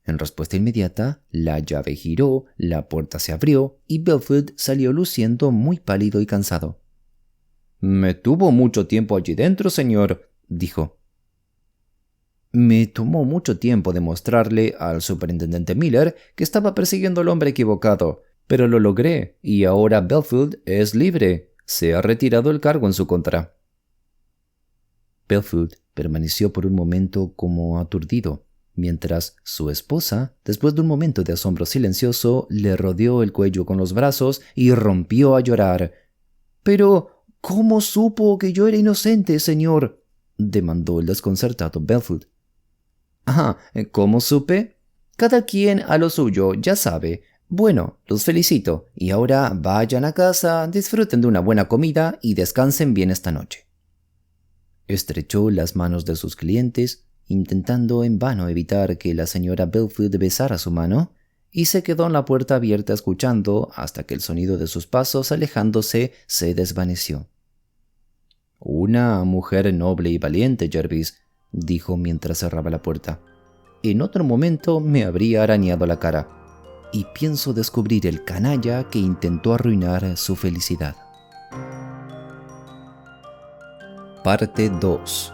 En respuesta inmediata, la llave giró, la puerta se abrió y Belfield salió luciendo muy pálido y cansado. «Me tuvo mucho tiempo allí dentro, señor», dijo. «Me tomó mucho tiempo demostrarle al superintendente Miller que estaba persiguiendo al hombre equivocado, pero lo logré y ahora Belfield es libre. Se ha retirado el cargo en su contra». Belfield permaneció por un momento como aturdido, mientras su esposa, después de un momento de asombro silencioso, le rodeó el cuello con los brazos y rompió a llorar. «¿Pero cómo supo que yo era inocente, señor?», demandó el desconcertado Belfield. «¿Cómo supe? Cada quien a lo suyo, ya sabe. Bueno, los felicito, y ahora vayan a casa, disfruten de una buena comida y descansen bien esta noche. Estrechó las manos de sus clientes, intentando en vano evitar que la señora Belfield besara su mano, y se quedó en la puerta abierta escuchando hasta que el sonido de sus pasos alejándose se desvaneció. «Una mujer noble y valiente, Jervis», dijo mientras cerraba la puerta. «En otro momento me habría arañado la cara, y pienso descubrir el canalla que intentó arruinar su felicidad». Parte 2.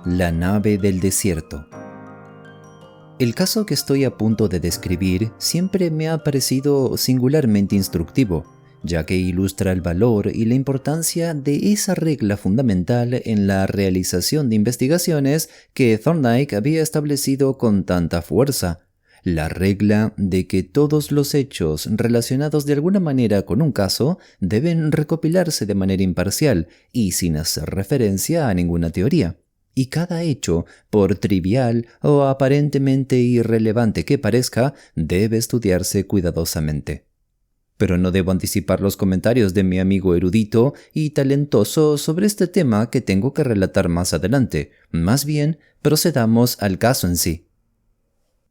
La nave del desierto. El caso que estoy a punto de describir siempre me ha parecido singularmente instructivo, ya que ilustra el valor y la importancia de esa regla fundamental en la realización de investigaciones que Thorndyke había establecido con tanta fuerza. La regla de que todos los hechos relacionados de alguna manera con un caso deben recopilarse de manera imparcial y sin hacer referencia a ninguna teoría. Y cada hecho, por trivial o aparentemente irrelevante que parezca, debe estudiarse cuidadosamente. Pero no debo anticipar los comentarios de mi amigo erudito y talentoso sobre este tema que tengo que relatar más adelante. Más bien, procedamos al caso en sí.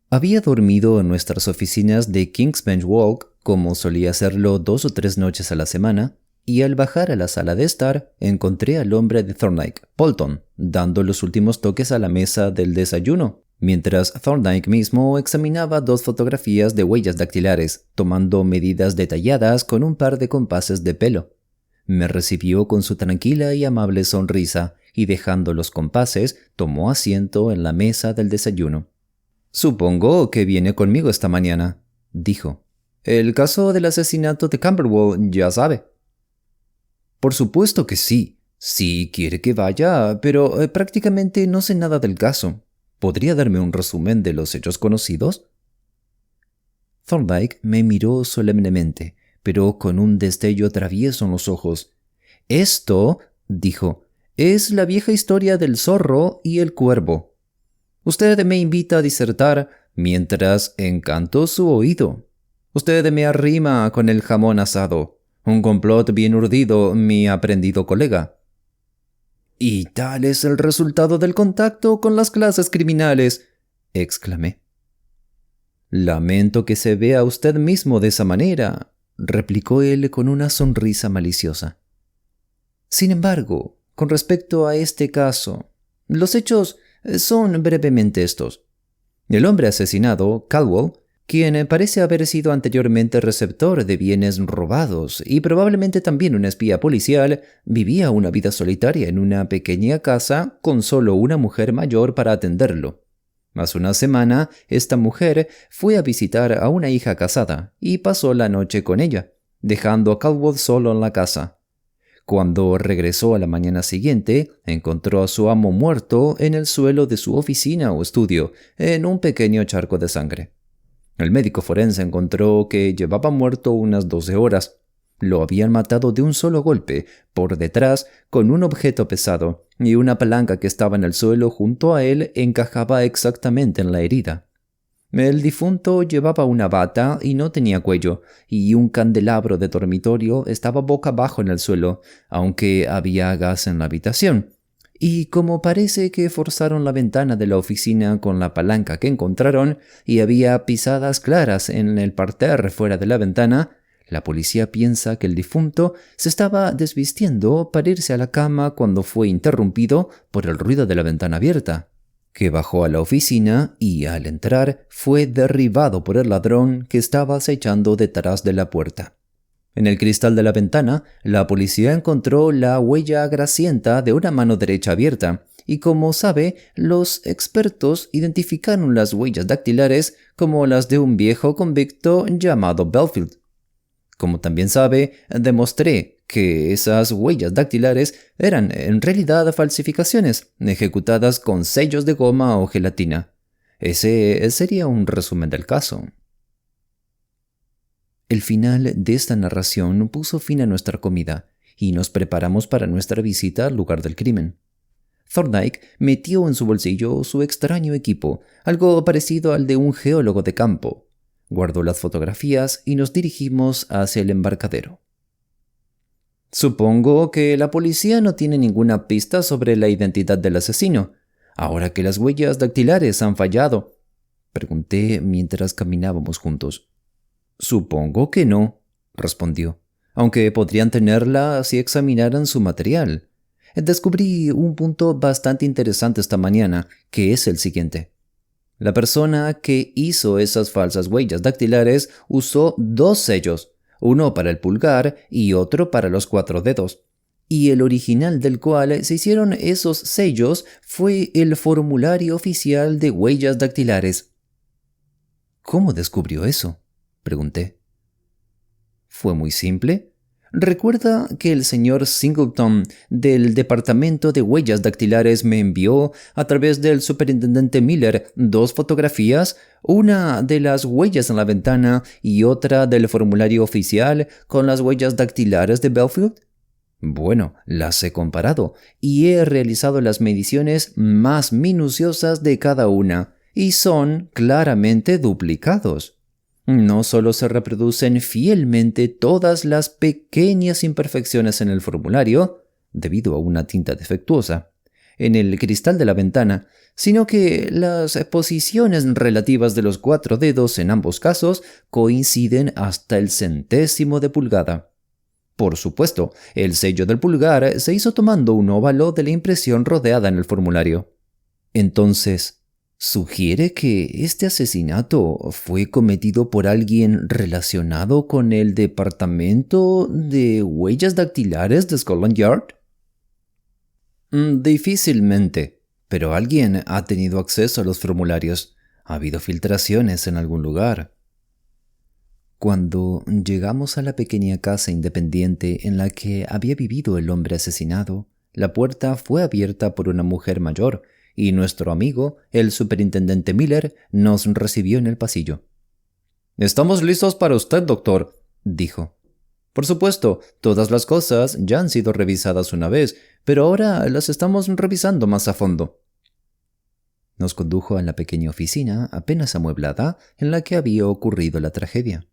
Había dormido en nuestras oficinas de King's Bench Walk, como solía hacerlo 2 o 3 noches a la semana, y al bajar a la sala de estar, encontré al hombre de Thorndyke, Bolton, dando los últimos toques a la mesa del desayuno, mientras Thorndyke mismo examinaba 2 fotografías de huellas dactilares, tomando medidas detalladas con un par de compases de pelo. Me recibió con su tranquila y amable sonrisa, y dejando los compases, tomó asiento en la mesa del desayuno. «Supongo que viene conmigo esta mañana», dijo. «El caso del asesinato de Camberwell, ya sabe». «Por supuesto que sí. Sí quiere que vaya, pero prácticamente no sé nada del caso. ¿Podría darme un resumen de los hechos conocidos?» Thorndyke me miró solemnemente, pero con un destello travieso en los ojos. «Esto», dijo, «es la vieja historia del zorro y el cuervo. Usted me invita a disertar mientras encanto su oído. Usted me arrima con el jamón asado. Un complot bien urdido, mi aprendido colega». «Y tal es el resultado del contacto con las clases criminales», exclamé. «Lamento que se vea usted mismo de esa manera», replicó él con una sonrisa maliciosa. «Sin embargo, con respecto a este caso, los hechos son brevemente estos. El hombre asesinado, Caldwell, quien parece haber sido anteriormente receptor de bienes robados y probablemente también un espía policial, vivía una vida solitaria en una pequeña casa con solo una mujer mayor para atenderlo. Hace una semana, esta mujer fue a visitar a una hija casada y pasó la noche con ella, dejando a Caldwell solo en la casa. Cuando regresó a la mañana siguiente, encontró a su amo muerto en el suelo de su oficina o estudio, en un pequeño charco de sangre. El médico forense encontró que llevaba muerto unas 12 horas. Lo habían matado de un solo golpe, por detrás, con un objeto pesado, y una palanca que estaba en el suelo junto a él encajaba exactamente en la herida. El difunto llevaba una bata y no tenía cuello, y un candelabro de dormitorio estaba boca abajo en el suelo, aunque había gas en la habitación. Y como parece que forzaron la ventana de la oficina con la palanca que encontraron y había pisadas claras en el parterre fuera de la ventana, la policía piensa que el difunto se estaba desvistiendo para irse a la cama cuando fue interrumpido por el ruido de la ventana abierta, que bajó a la oficina y al entrar fue derribado por el ladrón que estaba acechando detrás de la puerta. En el cristal de la ventana, la policía encontró la huella grasienta de una mano derecha abierta, y como sabe, los expertos identificaron las huellas dactilares como las de un viejo convicto llamado Belfield. Como también sabe, demostré que esas huellas dactilares eran en realidad falsificaciones, ejecutadas con sellos de goma o gelatina. Ese sería un resumen del caso. El final de esta narración puso fin a nuestra comida y nos preparamos para nuestra visita al lugar del crimen. Thorndyke metió en su bolsillo su extraño equipo, algo parecido al de un geólogo de campo. guardó las fotografías y nos dirigimos hacia el embarcadero. Supongo que la policía no tiene ninguna pista sobre la identidad del asesino, ahora que las huellas dactilares han fallado, pregunté mientras caminábamos juntos. Supongo que no, respondió, aunque podrían tenerla si examinaran su material. Descubrí un punto bastante interesante esta mañana, que es el siguiente. La persona que hizo esas falsas huellas dactilares usó 2 sellos, uno para el pulgar y otro para los 4 dedos, y el original del cual se hicieron esos sellos fue el formulario oficial de huellas dactilares. ¿Cómo descubrió eso?, pregunté. Fue muy simple. Recuerda que el señor Singleton del Departamento de Huellas Dactilares me envió a través del superintendente Miller 2 fotografías, una de las huellas en la ventana y otra del formulario oficial con las huellas dactilares de Belfield. Bueno, las he comparado y he realizado las mediciones más minuciosas de cada una y son claramente duplicados. No solo se reproducen fielmente todas las pequeñas imperfecciones en el formulario, debido a una tinta defectuosa, en el cristal de la ventana, sino que las posiciones relativas de los 4 dedos en ambos casos coinciden hasta el centésimo de pulgada. Por supuesto, el sello del pulgar se hizo tomando un óvalo de la impresión rodeada en el formulario. Entonces, ¿sugiere que este asesinato fue cometido por alguien relacionado con el Departamento de Huellas Dactilares de Scotland Yard? Difícilmente, pero alguien ha tenido acceso a los formularios. Ha habido filtraciones en algún lugar. Cuando llegamos a la pequeña casa independiente en la que había vivido el hombre asesinado, la puerta fue abierta por una mujer mayor, y nuestro amigo, el superintendente Miller, nos recibió en el pasillo. «Estamos listos para usted, doctor», dijo. «Por supuesto, todas las cosas ya han sido revisadas una vez, pero ahora las estamos revisando más a fondo». Nos condujo a la pequeña oficina apenas amueblada en la que había ocurrido la tragedia.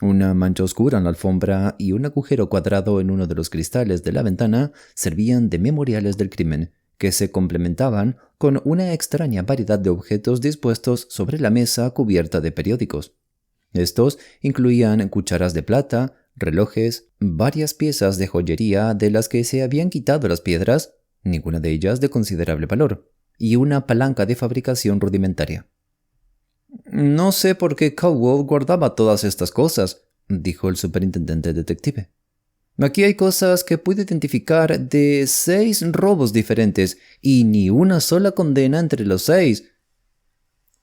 Una mancha oscura en la alfombra y un agujero cuadrado en uno de los cristales de la ventana servían de memoriales del crimen, que se complementaban con una extraña variedad de objetos dispuestos sobre la mesa cubierta de periódicos. Estos incluían cucharas de plata, relojes, varias piezas de joyería de las que se habían quitado las piedras, ninguna de ellas de considerable valor, y una palanca de fabricación rudimentaria. «No sé por qué Caldwell guardaba todas estas cosas», dijo el superintendente detective. «Aquí hay cosas que pude identificar de 6 robos diferentes y ni una sola condena entre los 6.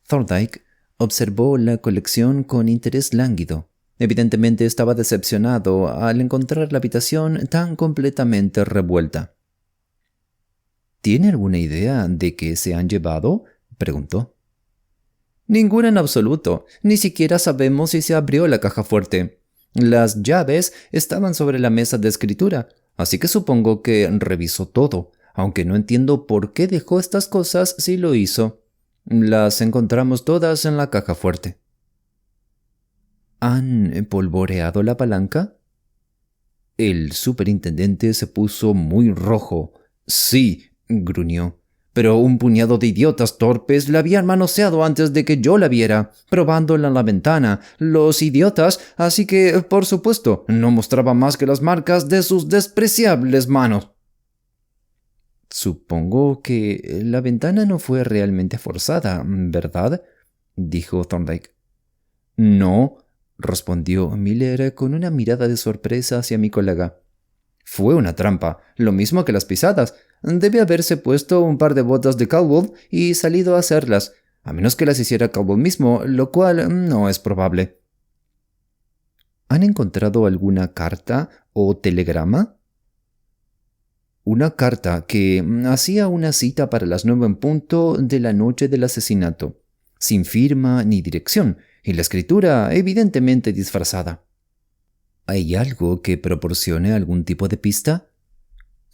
Thorndyke observó la colección con interés lánguido. Evidentemente estaba decepcionado al encontrar la habitación tan completamente revuelta. «¿Tiene alguna idea de qué se han llevado?», preguntó. «Ninguna en absoluto. Ni siquiera sabemos si se abrió la caja fuerte. Las llaves estaban sobre la mesa de escritura, así que supongo que revisó todo, aunque no entiendo por qué dejó estas cosas si lo hizo. Las encontramos todas en la caja fuerte». «¿Han polvoreado la palanca?». El superintendente se puso muy rojo. «Sí», gruñó. «Pero un puñado de idiotas torpes la habían manoseado antes de que yo la viera, probándola en la ventana. Los idiotas, así que, por supuesto, no mostraba más que las marcas de sus despreciables manos». «Supongo que la ventana no fue realmente forzada, ¿verdad?», dijo Thorndyke. «No», respondió Miller con una mirada de sorpresa hacia mi colega. «Fue una trampa, lo mismo que las pisadas. Debe haberse puesto un par de botas de Caldwell y salido a hacerlas, a menos que las hiciera Caldwell mismo, lo cual no es probable». «¿Han encontrado alguna carta o telegrama?». «Una carta que hacía una cita para las 9 en punto de la noche del asesinato, sin firma ni dirección, y la escritura evidentemente disfrazada». «¿Hay algo que proporcione algún tipo de pista?».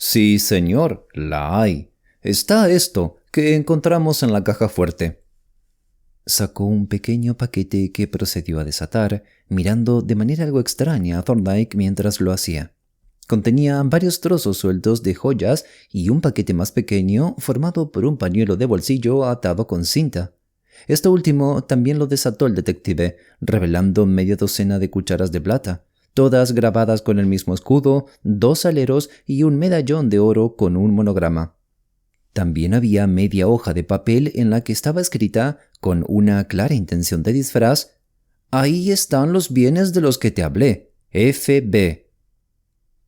«Sí, señor, la hay. Está esto que encontramos en la caja fuerte». Sacó un pequeño paquete que procedió a desatar, mirando de manera algo extraña a Thorndyke mientras lo hacía. Contenía varios trozos sueltos de joyas y un paquete más pequeño formado por un pañuelo de bolsillo atado con cinta. Esto último también lo desató el detective, revelando media docena de cucharas de plata, todas grabadas con el mismo escudo, 2 aleros y un medallón de oro con un monograma. También había media hoja de papel en la que estaba escrita, con una clara intención de disfraz: «Ahí están los bienes de los que te hablé, F.B.».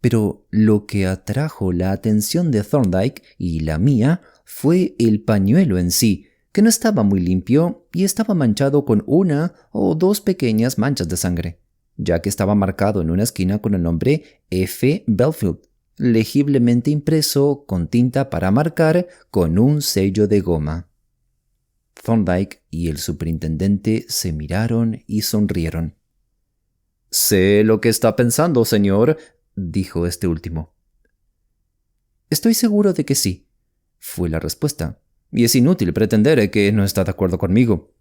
Pero lo que atrajo la atención de Thorndyke y la mía fue el pañuelo en sí, que no estaba muy limpio y estaba manchado con 1 o 2 pequeñas manchas de sangre, ya que estaba marcado en una esquina con el nombre F. Belfield, legiblemente impreso con tinta para marcar con un sello de goma. Thorndyke y el superintendente se miraron y sonrieron. «Sé lo que está pensando, señor», dijo este último. «Estoy seguro de que sí», fue la respuesta, «y es inútil pretender que no está de acuerdo conmigo».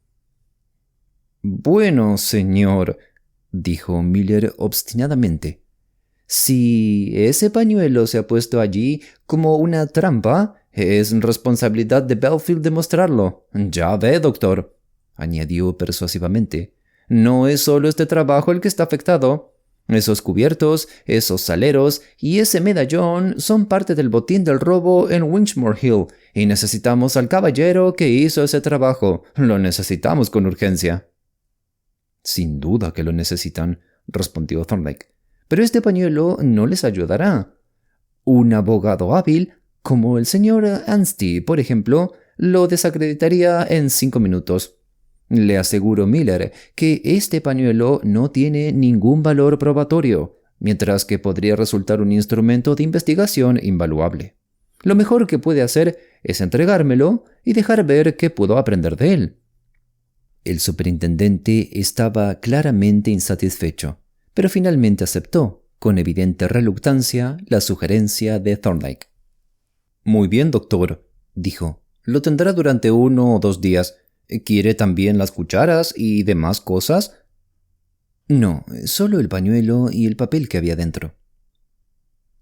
«Bueno, señor», dijo Miller obstinadamente, «si ese pañuelo se ha puesto allí como una trampa, es responsabilidad de Belfield demostrarlo. Ya ve, doctor», añadió persuasivamente, «no es solo este trabajo el que está afectado. Esos cubiertos, esos saleros y ese medallón son parte del botín del robo en Winchmore Hill, y necesitamos al caballero que hizo ese trabajo. Lo necesitamos con urgencia». «Sin duda que lo necesitan», respondió Thorndyke, «pero este pañuelo no les ayudará. Un abogado hábil, como el señor Anstey, por ejemplo, lo desacreditaría en 5 minutos. Le aseguro, Miller, que este pañuelo no tiene ningún valor probatorio, mientras que podría resultar un instrumento de investigación invaluable. Lo mejor que puede hacer es entregármelo y dejar ver qué puedo aprender de él». El superintendente estaba claramente insatisfecho, pero finalmente aceptó, con evidente reluctancia, la sugerencia de Thorndyke. «Muy bien, doctor», dijo. «Lo tendrá durante 1 o 2 días. ¿Quiere también las cucharas y demás cosas?» «No, solo el pañuelo y el papel que había dentro».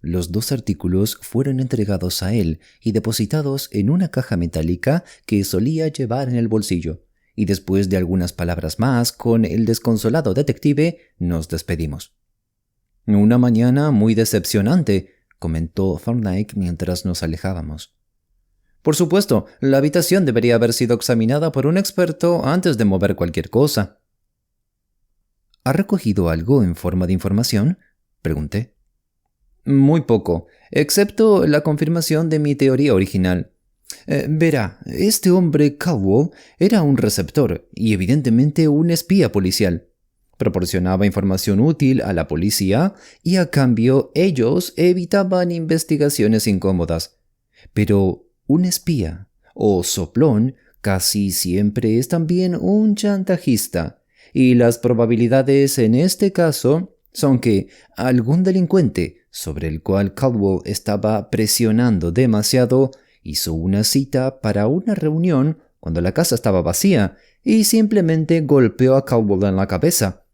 Los 2 artículos fueron entregados a él y depositados en una caja metálica que solía llevar en el bolsillo, y después de algunas palabras más con el desconsolado detective, nos despedimos. «Una mañana muy decepcionante», comentó Thorndyke mientras nos alejábamos. «Por supuesto, la habitación debería haber sido examinada por un experto antes de mover cualquier cosa». «¿Ha recogido algo en forma de información?», pregunté. «Muy poco, excepto la confirmación de mi teoría original. Verá, este hombre Caldwell era un receptor y evidentemente un espía policial. Proporcionaba información útil a la policía y a cambio ellos evitaban investigaciones incómodas. Pero un espía o soplón casi siempre es también un chantajista, y las probabilidades en este caso son que algún delincuente sobre el cual Caldwell estaba presionando demasiado hizo una cita para una reunión cuando la casa estaba vacía y simplemente golpeó a Caldwell en la cabeza.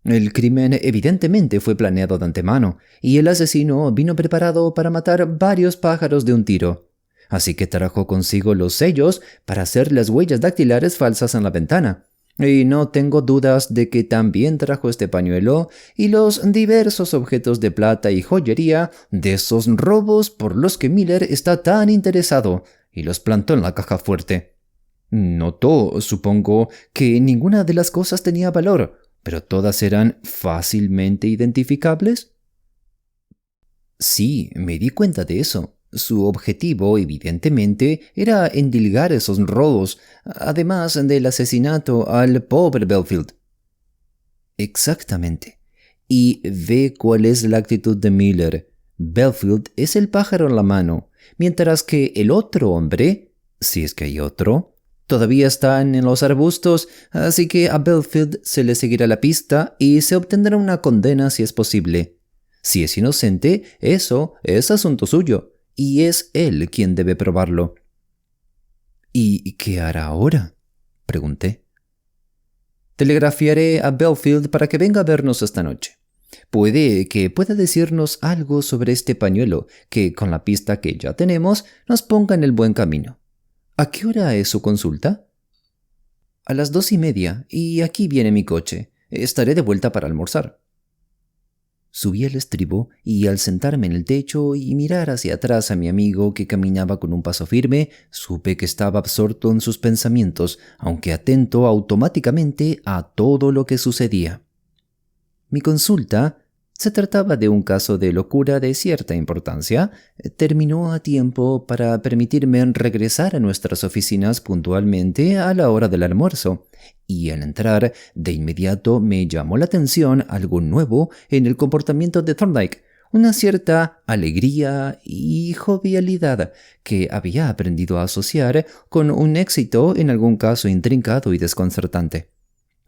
El crimen evidentemente fue planeado de antemano y el asesino vino preparado para matar varios pájaros de un tiro. Así que trajo consigo los sellos para hacer las huellas dactilares falsas en la ventana. Y no tengo dudas de que también trajo este pañuelo y los diversos objetos de plata y joyería de esos robos por los que Miller está tan interesado, y los plantó en la caja fuerte. Notó, supongo, que ninguna de las cosas tenía valor, pero todas eran fácilmente identificables. Sí, me di cuenta de eso. Su objetivo, evidentemente, era endilgar esos robos, además del asesinato al pobre Belfield. Exactamente. Y ve cuál es la actitud de Miller. Belfield es el pájaro en la mano, mientras que el otro hombre, si es que hay otro, todavía está en los arbustos, así que a Belfield se le seguirá la pista y se obtendrá una condena si es posible. Si es inocente, eso es asunto suyo. Y es él quien debe probarlo. ¿Y qué hará ahora?, pregunté. Telegrafiaré a Belfield para que venga a vernos esta noche. Puede que pueda decirnos algo sobre este pañuelo que, con la pista que ya tenemos, nos ponga en el buen camino. ¿A qué hora es su consulta? A las 2:30, y aquí viene mi coche. Estaré de vuelta para almorzar. Subí al estribo y al sentarme en el techo y mirar hacia atrás a mi amigo que caminaba con un paso firme, supe que estaba absorto en sus pensamientos, aunque atento automáticamente a todo lo que sucedía. Mi consulta, se trataba de un caso de locura de cierta importancia, terminó a tiempo para permitirme regresar a nuestras oficinas puntualmente a la hora del almuerzo, y al entrar, de inmediato me llamó la atención algo nuevo en el comportamiento de Thorndyke, una cierta alegría y jovialidad que había aprendido a asociar con un éxito en algún caso intrincado y desconcertante.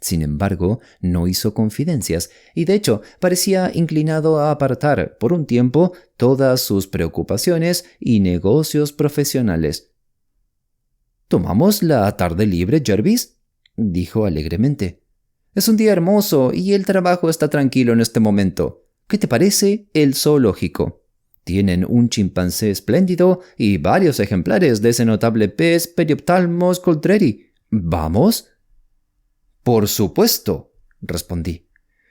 Sin embargo, no hizo confidencias y de hecho parecía inclinado a apartar por un tiempo todas sus preocupaciones y negocios profesionales. «¿Tomamos la tarde libre, Jervis?», dijo alegremente. «Es un día hermoso y el trabajo está tranquilo en este momento. ¿Qué te parece el zoológico? Tienen un chimpancé espléndido y varios ejemplares de ese notable pez Perioptalmos coltreri. ¿Vamos?». «Por supuesto», respondí.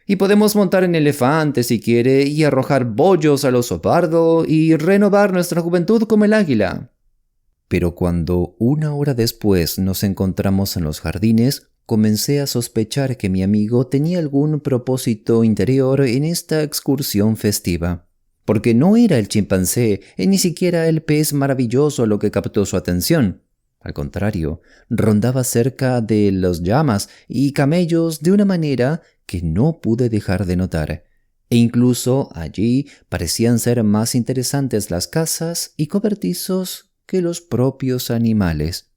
«Y podemos montar en elefante si quiere y arrojar bollos al oso pardo y renovar nuestra juventud como el águila». Pero cuando 1 hora después nos encontramos en los jardines, comencé a sospechar que mi amigo tenía algún propósito interior en esta excursión festiva. Porque no era el chimpancé ni siquiera el pez maravilloso lo que captó su atención. Al contrario, rondaba cerca de los llamas y camellos de una manera que no pude dejar de notar, e incluso allí parecían ser más interesantes las casas y cobertizos que los propios animales.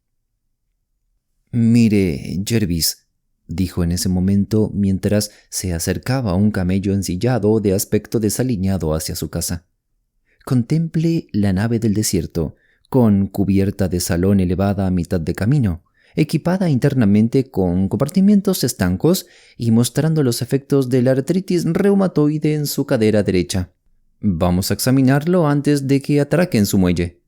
«Mire, Jervis», dijo en ese momento mientras se acercaba un camello ensillado de aspecto desaliñado hacia su casa. «Contemple la nave del desierto, con cubierta de salón elevada a mitad de camino, equipada internamente con compartimientos estancos y mostrando los efectos de la artritis reumatoide en su cadera derecha. Vamos a examinarlo antes de que atraque en su muelle».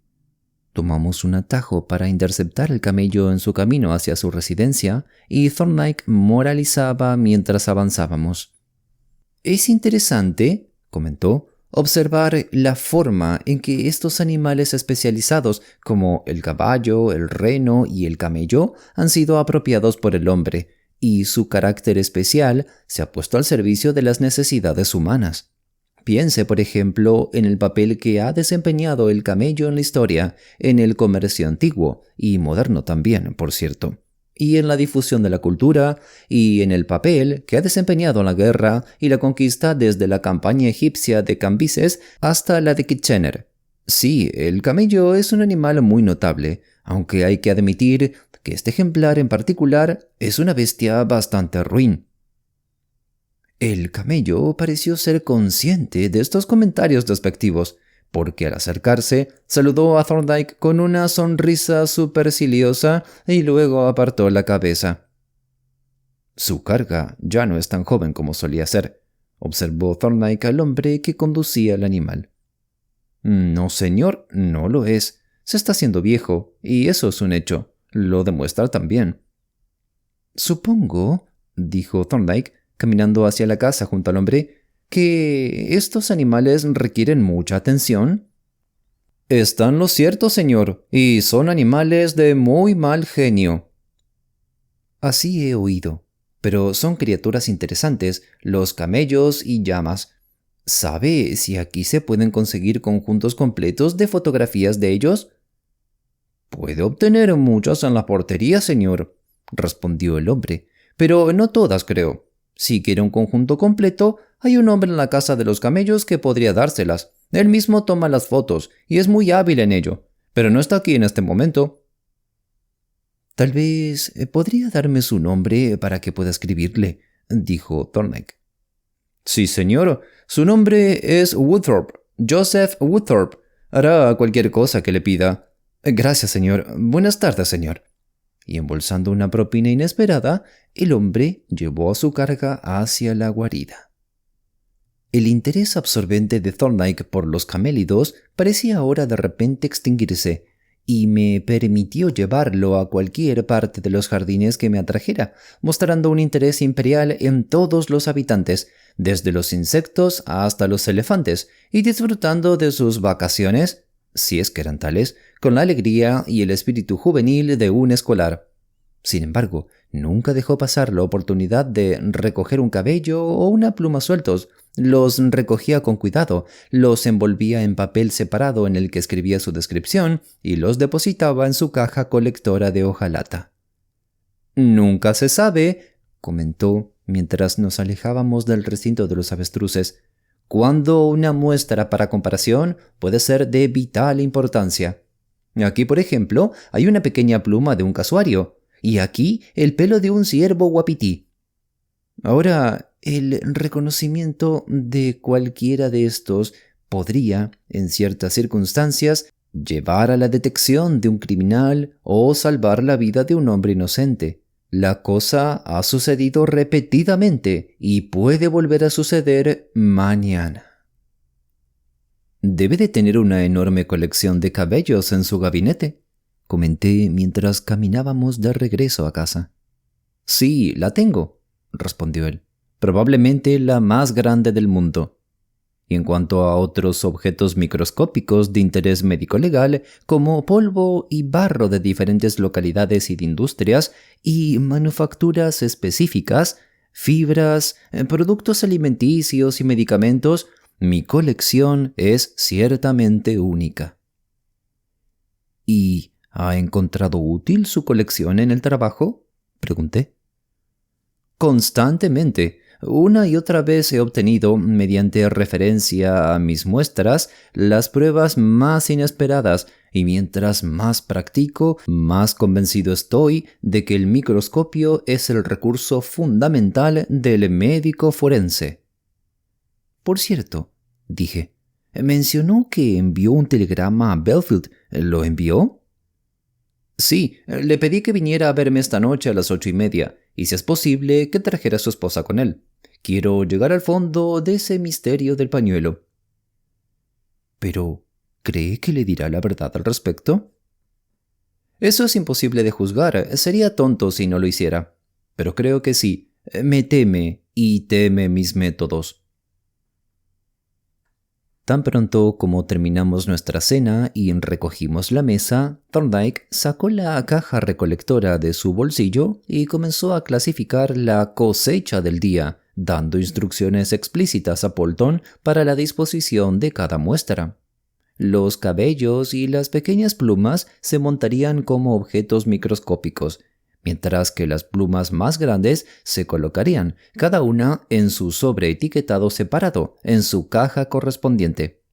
Tomamos un atajo para interceptar el camello en su camino hacia su residencia y Thorndyke moralizaba mientras avanzábamos. «Es interesante», comentó, «observar la forma en que estos animales especializados, como el caballo, el reno y el camello, han sido apropiados por el hombre, y su carácter especial se ha puesto al servicio de las necesidades humanas. Piense, por ejemplo, en el papel que ha desempeñado el camello en la historia, en el comercio antiguo, y moderno también, por cierto, y en la difusión de la cultura, y en el papel que ha desempeñado en la guerra y la conquista desde la campaña egipcia de Cambises hasta la de Kitchener. Sí, el camello es un animal muy notable, aunque hay que admitir que este ejemplar en particular es una bestia bastante ruin». El camello pareció ser consciente de estos comentarios despectivos, porque al acercarse saludó a Thorndyke con una sonrisa superciliosa y luego apartó la cabeza. «Su carga ya no es tan joven como solía ser», observó Thorndyke al hombre que conducía el animal. «No, señor, no lo es. Se está haciendo viejo, y eso es un hecho. Lo demuestra también». «Supongo», dijo Thorndyke, caminando hacia la casa junto al hombre, «que estos animales requieren mucha atención». «Está en lo cierto, señor, y son animales de muy mal genio». «Así he oído, pero son criaturas interesantes, los camellos y llamas. ¿Sabe si aquí se pueden conseguir conjuntos completos de fotografías de ellos?» «Puede obtener muchas en la portería, señor», respondió el hombre, «pero no todas, creo. Si quiere un conjunto completo, hay un hombre en la casa de los camellos que podría dárselas. Él mismo toma las fotos y es muy hábil en ello, pero no está aquí en este momento». «Tal vez podría darme su nombre para que pueda escribirle», dijo Thorndyke. «Sí, señor. Su nombre es Woodthorpe, Joseph Woodthorpe. Hará cualquier cosa que le pida». «Gracias, señor. Buenas tardes, señor». y embolsando una propina inesperada, el hombre llevó a su carga hacia la guarida. El interés absorbente de Thorndyke por los camélidos parecía ahora de repente extinguirse, y me permitió llevarlo a cualquier parte de los jardines que me atrajera, mostrando un interés imperial en todos los habitantes, desde los insectos hasta los elefantes, y disfrutando de sus vacaciones, si es que eran tales, con la alegría y el espíritu juvenil de un escolar. Sin embargo, nunca dejó pasar la oportunidad de recoger un cabello o una pluma sueltos. Los recogía con cuidado, los envolvía en papel separado en el que escribía su descripción y los depositaba en su caja colectora de hojalata. «Nunca se sabe», comentó mientras nos alejábamos del recinto de los avestruces, «cuándo una muestra para comparación puede ser de vital importancia. Aquí, por ejemplo, hay una pequeña pluma de un casuario, y aquí el pelo de un ciervo guapití. Ahora, el reconocimiento de cualquiera de estos podría, en ciertas circunstancias, llevar a la detección de un criminal o salvar la vida de un hombre inocente. La cosa ha sucedido repetidamente y puede volver a suceder mañana». «Debe de tener una enorme colección de cabellos en su gabinete», comenté mientras caminábamos de regreso a casa. «Sí, la tengo», respondió él. «Probablemente la más grande del mundo. Y en cuanto a otros objetos microscópicos de interés médico-legal, como polvo y barro de diferentes localidades y de industrias, y manufacturas específicas, fibras, productos alimenticios y medicamentos, mi colección es ciertamente única». «¿Y ha encontrado útil su colección en el trabajo?», pregunté. «Constantemente. Una y otra vez he obtenido, mediante referencia a mis muestras, las pruebas más inesperadas, y mientras más practico, más convencido estoy de que el microscopio es el recurso fundamental del médico forense». «Por cierto», dije, «mencionó que envió un telegrama a Belfield. ¿Lo envió?» «Sí, le pedí que viniera a verme esta noche a las 8:30, y si es posible, que trajera a su esposa con él. Quiero llegar al fondo de ese misterio del pañuelo». «¿Pero cree que le dirá la verdad al respecto?» «Eso es imposible de juzgar. Sería tonto si no lo hiciera. Pero creo que sí. Me teme y teme mis métodos». Tan pronto como terminamos nuestra cena y recogimos la mesa, Thorndyke sacó la caja recolectora de su bolsillo y comenzó a clasificar la cosecha del día, dando instrucciones explícitas a Polton para la disposición de cada muestra. Los cabellos y las pequeñas plumas se montarían como objetos microscópicos, mientras que las plumas más grandes se colocarían, cada una en su sobreetiquetado separado, en su caja correspondiente.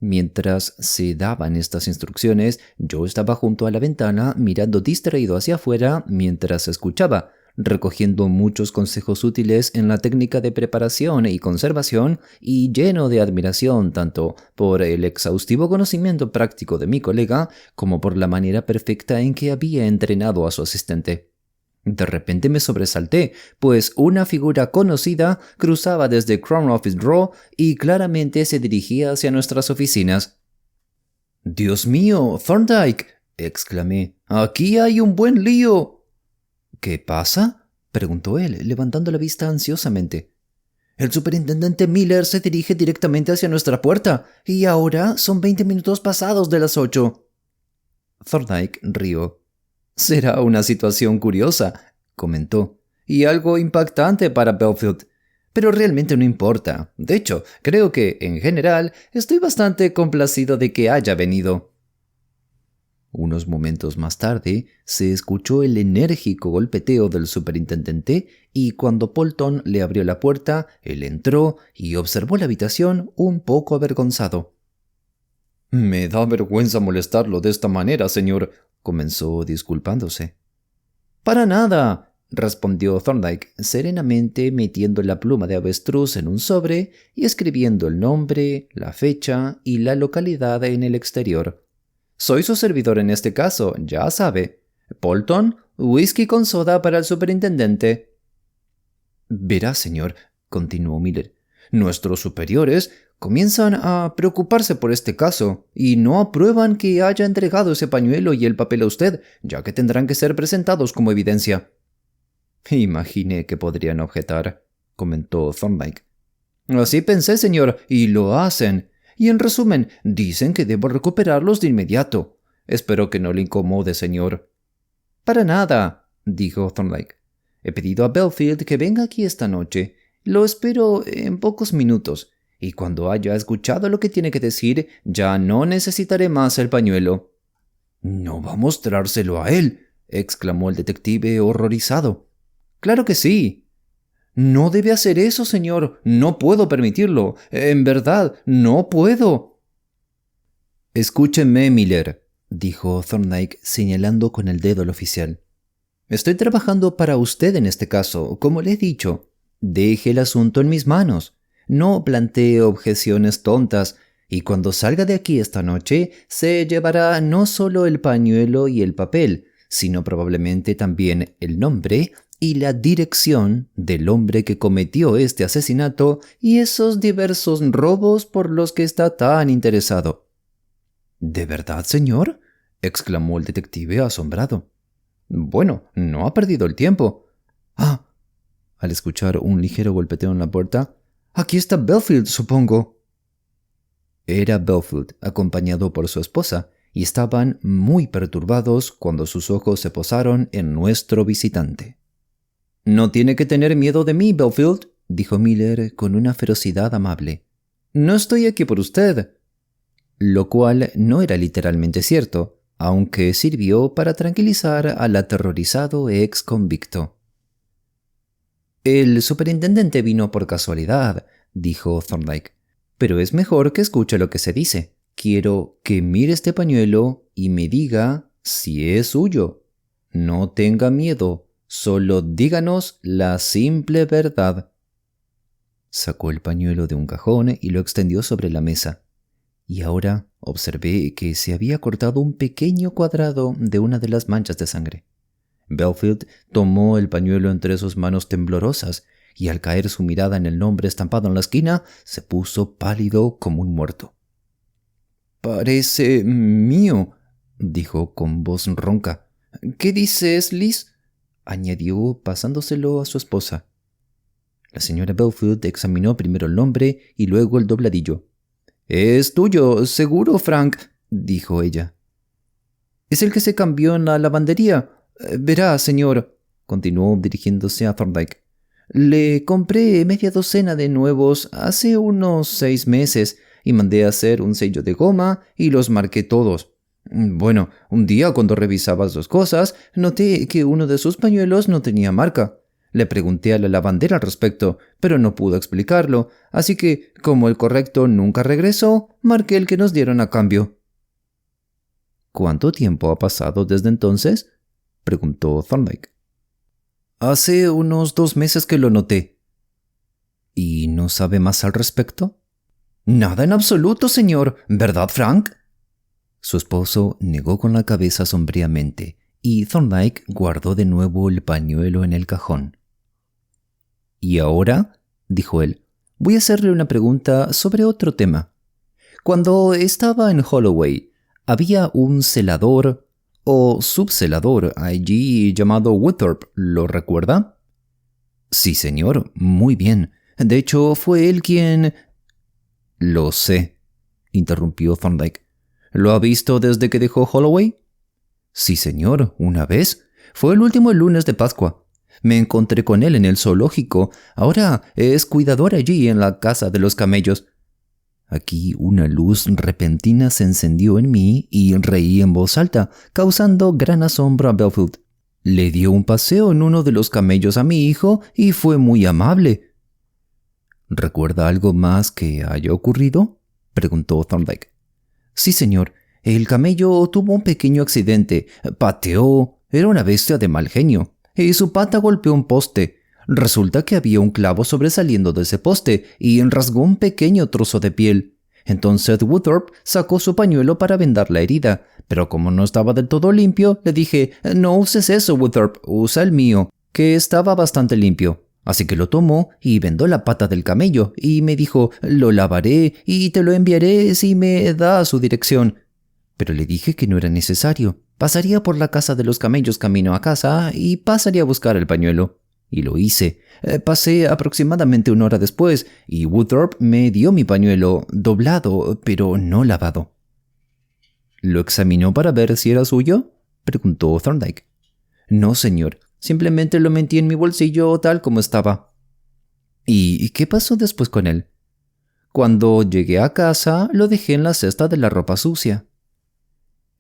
Mientras se daban estas instrucciones, yo estaba junto a la ventana mirando distraído hacia afuera mientras escuchaba, recogiendo muchos consejos útiles en la técnica de preparación y conservación y lleno de admiración tanto por el exhaustivo conocimiento práctico de mi colega como por la manera perfecta en que había entrenado a su asistente. De repente me sobresalté, pues una figura conocida cruzaba desde Crown Office Row y claramente se dirigía hacia nuestras oficinas. «¡Dios mío, Thorndyke!», exclamé. «¡Aquí hay un buen lío!». «¿Qué pasa?», preguntó él, levantando la vista ansiosamente. «El superintendente Miller se dirige directamente hacia nuestra puerta, y ahora son 20 minutos pasados de las 8. Thorndyke rió. «Será una situación curiosa», comentó, «y algo impactante para Belfield. Pero realmente no importa. De hecho, creo que, en general, estoy bastante complacido de que haya venido». Unos momentos más tarde, se escuchó el enérgico golpeteo del superintendente y cuando Polton le abrió la puerta, él entró y observó la habitación un poco avergonzado. «Me da vergüenza molestarlo de esta manera, señor», comenzó disculpándose. «Para nada», respondió Thorndyke, serenamente metiendo la pluma de avestruz en un sobre y escribiendo el nombre, la fecha y la localidad en el exterior. «Soy su servidor en este caso, ya sabe. Polton Whisky con soda para el superintendente. Verá, señor, continuó Miller, nuestros superiores comienzan a preocuparse por este caso y no aprueban que haya entregado ese pañuelo y el papel a usted, ya que tendrán que ser presentados como evidencia. Imaginé que podrían objetar, comentó Thorndyke. Así pensé, señor, y lo hacen. Y en resumen, dicen que debo recuperarlos de inmediato. Espero que no le incomode, señor. Para nada, dijo Thorndyke. He pedido a Belfield que venga aquí esta noche. Lo espero en pocos minutos. Y cuando haya escuchado lo que tiene que decir, ya no necesitaré más el pañuelo. No va a mostrárselo a él, exclamó el detective horrorizado. Claro que sí. No debe hacer eso, señor. No puedo permitirlo. En verdad, no puedo. Escúcheme, Miller, dijo Thorndyke señalando con el dedo al oficial. Estoy trabajando para usted en este caso, como le he dicho. Deje el asunto en mis manos. No plantee objeciones tontas, y cuando salga de aquí esta noche, se llevará no solo el pañuelo y el papel, sino probablemente también el nombre y la dirección del hombre que cometió este asesinato y esos diversos robos por los que está tan interesado. ¿De verdad, señor?, exclamó el detective asombrado. Bueno, no ha perdido el tiempo. Ah, al escuchar un ligero golpeteo en la puerta, aquí está Belfield, supongo. Era Belfield, acompañado por su esposa, y estaban muy perturbados cuando sus ojos se posaron en nuestro visitante. No tiene que tener miedo de mí, Belfield, dijo Miller con una ferocidad amable. No estoy aquí por usted. Lo cual no era literalmente cierto, aunque sirvió para tranquilizar al aterrorizado ex convicto. El superintendente vino por casualidad, dijo Thorndyke, pero es mejor que escuche lo que se dice. Quiero que mire este pañuelo y me diga si es suyo. No tenga miedo, solo díganos la simple verdad. Sacó el pañuelo de un cajón y lo extendió sobre la mesa. Y ahora observé que se había cortado un pequeño cuadrado de una de las manchas de sangre. Belfield tomó el pañuelo entre sus manos temblorosas y al caer su mirada en el nombre estampado en la esquina, se puso pálido como un muerto. «Parece mío», dijo con voz ronca. «¿Qué dices, Liz?», añadió pasándoselo a su esposa. La señora Belfield examinó primero el nombre y luego el dobladillo. «Es tuyo, seguro, Frank», dijo ella. «Es el que se cambió en la lavandería. Verá, señor», continuó dirigiéndose a Thorndyke. «Le compré media docena de nuevos hace unos 6 meses y mandé a hacer un sello de goma y los marqué todos. Bueno, un día cuando revisaba sus cosas, noté que uno de sus pañuelos no tenía marca. Le pregunté a la lavandera al respecto, pero no pudo explicarlo, así que, como el correcto nunca regresó, marqué el que nos dieron a cambio». «¿Cuánto tiempo ha pasado desde entonces?», preguntó Thorndyke. «Hace unos 2 meses que lo noté». «¿Y no sabe más al respecto?». «Nada en absoluto, señor. ¿Verdad, Frank?». Su esposo negó con la cabeza sombríamente, y Thorndyke guardó de nuevo el pañuelo en el cajón. «Y ahora», dijo él, «voy a hacerle una pregunta sobre otro tema. Cuando estaba en Holloway, había un celador o subcelador allí llamado Woodthorpe, ¿lo recuerda?». «Sí, señor, muy bien. De hecho, fue él quien...». «Lo sé», interrumpió Thorndyke. «¿Lo ha visto desde que dejó Holloway?». «Sí, señor, una vez. Fue el último lunes de Pascua. Me encontré con él en el zoológico. Ahora es cuidador allí en la casa de los camellos». Aquí una luz repentina se encendió en mí y reí en voz alta, causando gran asombro a Belfield. «Le dio un paseo en uno de los camellos a mi hijo y fue muy amable». «¿Recuerda algo más que haya ocurrido?», preguntó Thorndyke. «Sí, señor. El camello tuvo un pequeño accidente. Pateó. Era una bestia de mal genio. Y su pata golpeó un poste. Resulta que había un clavo sobresaliendo de ese poste y rasgó un pequeño trozo de piel. Entonces Woodthorpe sacó su pañuelo para vendar la herida, pero como no estaba del todo limpio, le dije: «No uses eso, Woodthorpe, usa el mío», que estaba bastante limpio. Así que lo tomó y vendó la pata del camello y me dijo: «Lo lavaré y te lo enviaré si me da su dirección». Pero le dije que no era necesario. Pasaría por la casa de los camellos camino a casa y pasaría a buscar el pañuelo. Y lo hice. Pasé aproximadamente 1 hora después y Woodthorpe me dio mi pañuelo, doblado, pero no lavado. «¿Lo examinó para ver si era suyo?», preguntó Thorndyke. «No, señor. Simplemente lo metí en mi bolsillo tal como estaba». «¿Y qué pasó después con él?». «Cuando llegué a casa, lo dejé en la cesta de la ropa sucia».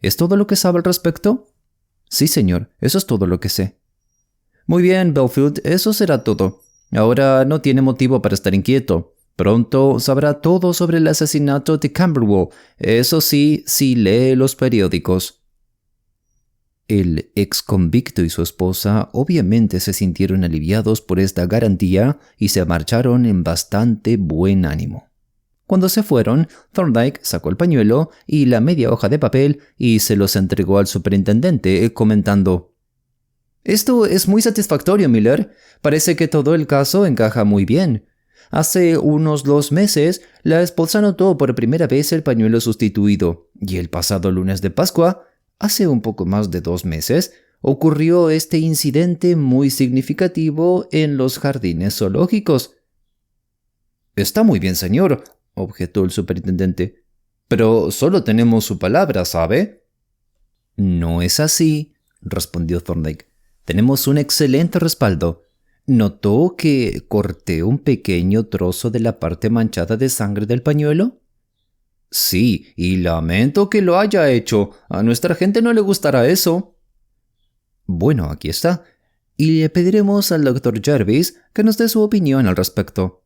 «¿Es todo lo que sabe al respecto?». «Sí, señor. Eso es todo lo que sé». «Muy bien, Belfield. Eso será todo. Ahora no tiene motivo para estar inquieto. Pronto sabrá todo sobre el asesinato de Camberwell. Eso sí, si lee los periódicos». El ex convicto y su esposa obviamente se sintieron aliviados por esta garantía y se marcharon en bastante buen ánimo. Cuando se fueron, Thorndyke sacó el pañuelo y la media hoja de papel y se los entregó al superintendente, comentando: «Esto es muy satisfactorio, Miller. Parece que todo el caso encaja muy bien. Hace unos 2 meses, la esposa notó por primera vez el pañuelo sustituido, y el pasado lunes de Pascua, hace un poco más de 2 meses, ocurrió este incidente muy significativo en los jardines zoológicos». «Está muy bien, señor», objetó el superintendente, «pero solo tenemos su palabra, ¿sabe?». «No es así», respondió Thorndyke. «Tenemos un excelente respaldo. ¿Notó que corté un pequeño trozo de la parte manchada de sangre del pañuelo?». «Sí, y lamento que lo haya hecho. A nuestra gente no le gustará eso». «Bueno, aquí está. Y le pediremos al Dr. Jervis que nos dé su opinión al respecto».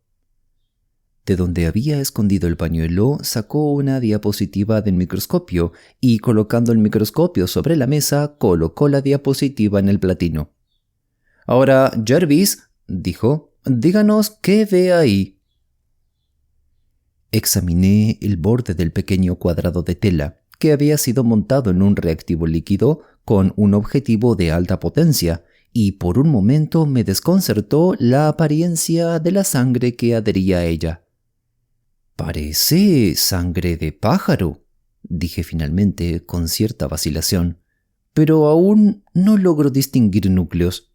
De donde había escondido el pañuelo, sacó una diapositiva del microscopio y, colocando el microscopio sobre la mesa, colocó la diapositiva en el platino. «Ahora, Jervis», dijo, «díganos qué ve ahí». Examiné el borde del pequeño cuadrado de tela que había sido montado en un reactivo líquido con un objetivo de alta potencia, y por un momento me desconcertó la apariencia de la sangre que adhería a ella. «Parece sangre de pájaro», dije finalmente con cierta vacilación, «pero aún no logro distinguir núcleos».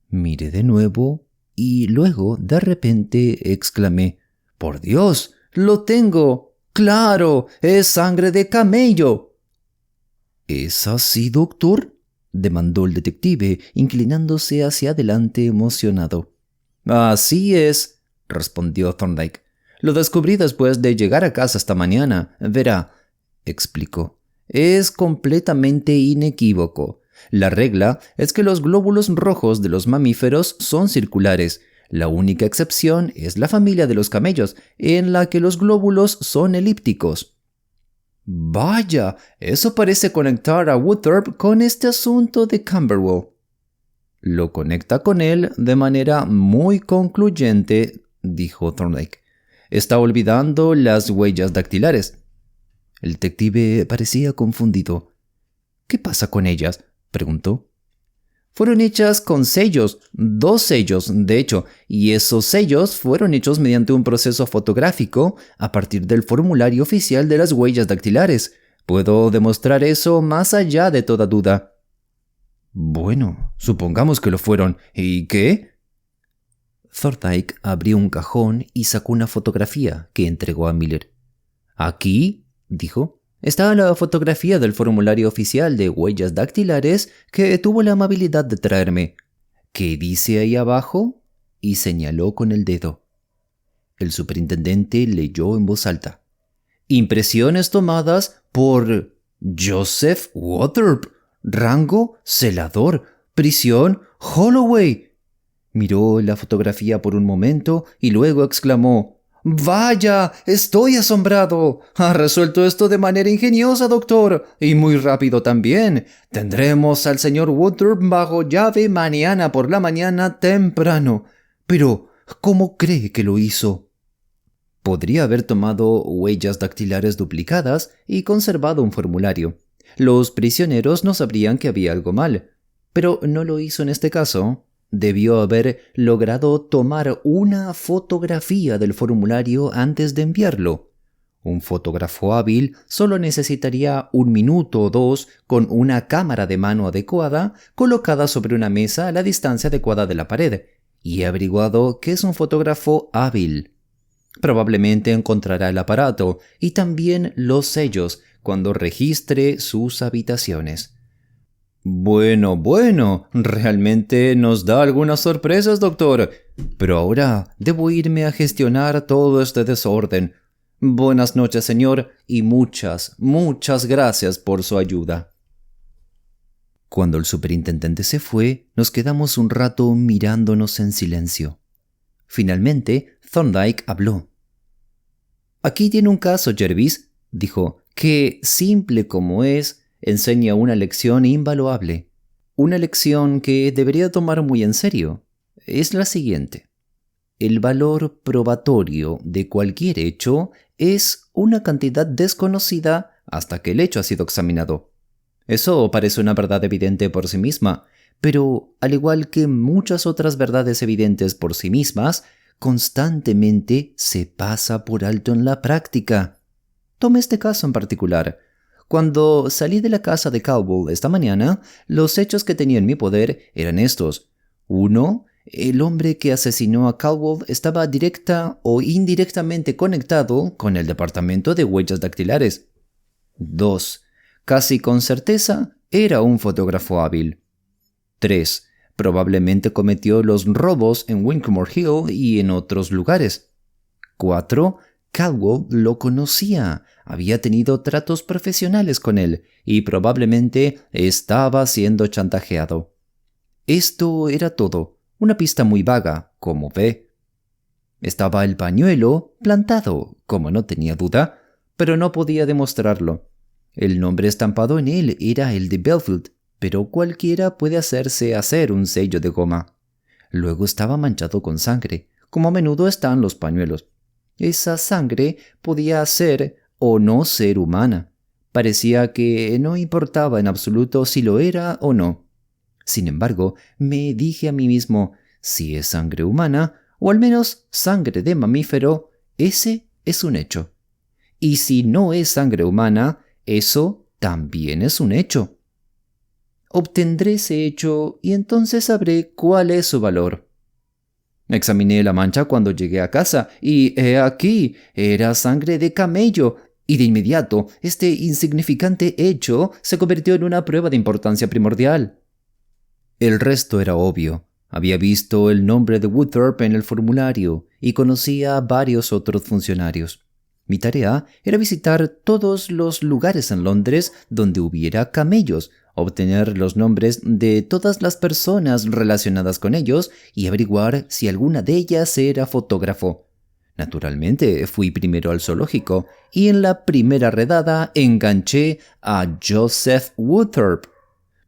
Miré de nuevo y luego, de repente, exclamé: «¡Por Dios! ¡Lo tengo! ¡Claro! ¡Es sangre de camello!». «¿Es así, doctor?», demandó el detective, inclinándose hacia adelante emocionado. «Así es», respondió Thorndyke. «Lo descubrí después de llegar a casa esta mañana. Verá», explicó, «es completamente inequívoco. La regla es que los glóbulos rojos de los mamíferos son circulares. La única excepción es la familia de los camellos, en la que los glóbulos son elípticos». «Vaya, eso parece conectar a Woodthorpe con este asunto de Camberwell». «Lo conecta con él de manera muy concluyente», dijo Thorndyke. «Está olvidando las huellas dactilares». El detective parecía confundido. «¿Qué pasa con ellas?», preguntó. «Fueron hechas con sellos, 2 sellos, de hecho, y esos sellos fueron hechos mediante un proceso fotográfico a partir del formulario oficial de las huellas dactilares. Puedo demostrar eso más allá de toda duda». «Bueno, supongamos que lo fueron. ¿Y qué?». Thorndyke abrió un cajón y sacó una fotografía que entregó a Miller. «Aquí», dijo, «está la fotografía del formulario oficial de huellas dactilares que tuvo la amabilidad de traerme. ¿Qué dice ahí abajo?», y señaló con el dedo. El superintendente leyó en voz alta: «Impresiones tomadas por Joseph Woodthorpe, rango celador, prisión Holloway». Miró la fotografía por un momento y luego exclamó: «¡Vaya! ¡Estoy asombrado! Ha resuelto esto de manera ingeniosa, doctor, y muy rápido también. Tendremos al señor Woodthorpe bajo llave mañana por la mañana temprano. Pero, ¿cómo cree que lo hizo?». Podría haber tomado huellas dactilares duplicadas y conservado un formulario. Los prisioneros no sabrían que había algo mal, pero no lo hizo en este caso. Debió haber logrado tomar una fotografía del formulario antes de enviarlo. Un fotógrafo hábil solo necesitaría 1 minuto o 2 con una cámara de mano adecuada colocada sobre una mesa a la distancia adecuada de la pared, y he averiguado que es un fotógrafo hábil. Probablemente encontrará el aparato y también los sellos cuando registre sus habitaciones. Bueno, realmente nos da algunas sorpresas, doctor. Pero ahora debo irme a gestionar todo este desorden. Buenas noches, señor, y muchas gracias por su ayuda. Cuando el superintendente se fue, nos quedamos un rato mirándonos en silencio. Finalmente, Thorndyke habló. «Aquí tiene un caso, Jervis», dijo, «que, simple como es, enseña una lección invaluable. Una lección que debería tomar muy en serio. Es la siguiente. El valor probatorio de cualquier hecho es una cantidad desconocida hasta que el hecho ha sido examinado. Eso parece una verdad evidente por sí misma, pero al igual que muchas otras verdades evidentes por sí mismas, constantemente se pasa por alto en la práctica. Tome este caso en particular. Cuando salí de la casa de Caldwell esta mañana, los hechos que tenía en mi poder eran estos. 1. El hombre que asesinó a Caldwell estaba directa o indirectamente conectado con el departamento de huellas dactilares. 2. Casi con certeza era un fotógrafo hábil. 3. Probablemente cometió los robos en Windermere Hill y en otros lugares. 4. Caldwell lo conocía, había tenido tratos profesionales con él y probablemente estaba siendo chantajeado. Esto era todo, una pista muy vaga, como ve. Estaba el pañuelo plantado, como no tenía duda, pero no podía demostrarlo. El nombre estampado en él era el de Belfield, pero cualquiera puede hacer un sello de goma. Luego estaba manchado con sangre, como a menudo están los pañuelos. Esa sangre podía ser o no ser humana. Parecía que no importaba en absoluto si lo era o no. Sin embargo, me dije a mí mismo, si es sangre humana, o al menos sangre de mamífero, ese es un hecho. Y si no es sangre humana, eso también es un hecho. Obtendré ese hecho y entonces sabré cuál es su valor. Examiné la mancha cuando llegué a casa y he aquí, era sangre de camello, y de inmediato este insignificante hecho se convirtió en una prueba de importancia primordial. El resto era obvio. Había visto el nombre de Woodthorpe en el formulario y conocía a varios otros funcionarios. Mi tarea era visitar todos los lugares en Londres donde hubiera camellos, obtener los nombres de todas las personas relacionadas con ellos y averiguar si alguna de ellas era fotógrafo. Naturalmente, fui primero al zoológico y en la primera redada enganché a Joseph Woodthorpe.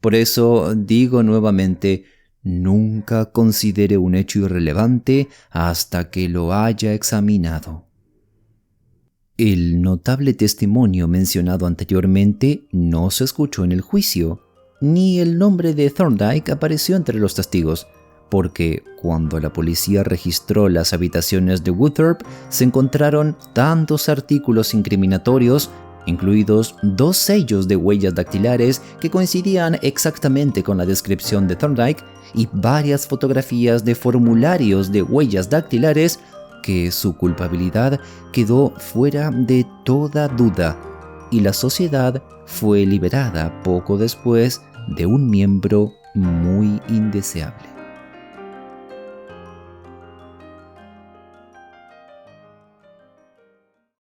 Por eso digo nuevamente, nunca considere un hecho irrelevante hasta que lo haya examinado. El notable testimonio mencionado anteriormente no se escuchó en el juicio, ni el nombre de Thorndyke apareció entre los testigos, porque cuando la policía registró las habitaciones de Woodthorpe se encontraron tantos artículos incriminatorios, incluidos 2 sellos de huellas dactilares que coincidían exactamente con la descripción de Thorndyke y varias fotografías de formularios de huellas dactilares, que su culpabilidad quedó fuera de toda duda y la sociedad fue liberada poco después de un miembro muy indeseable.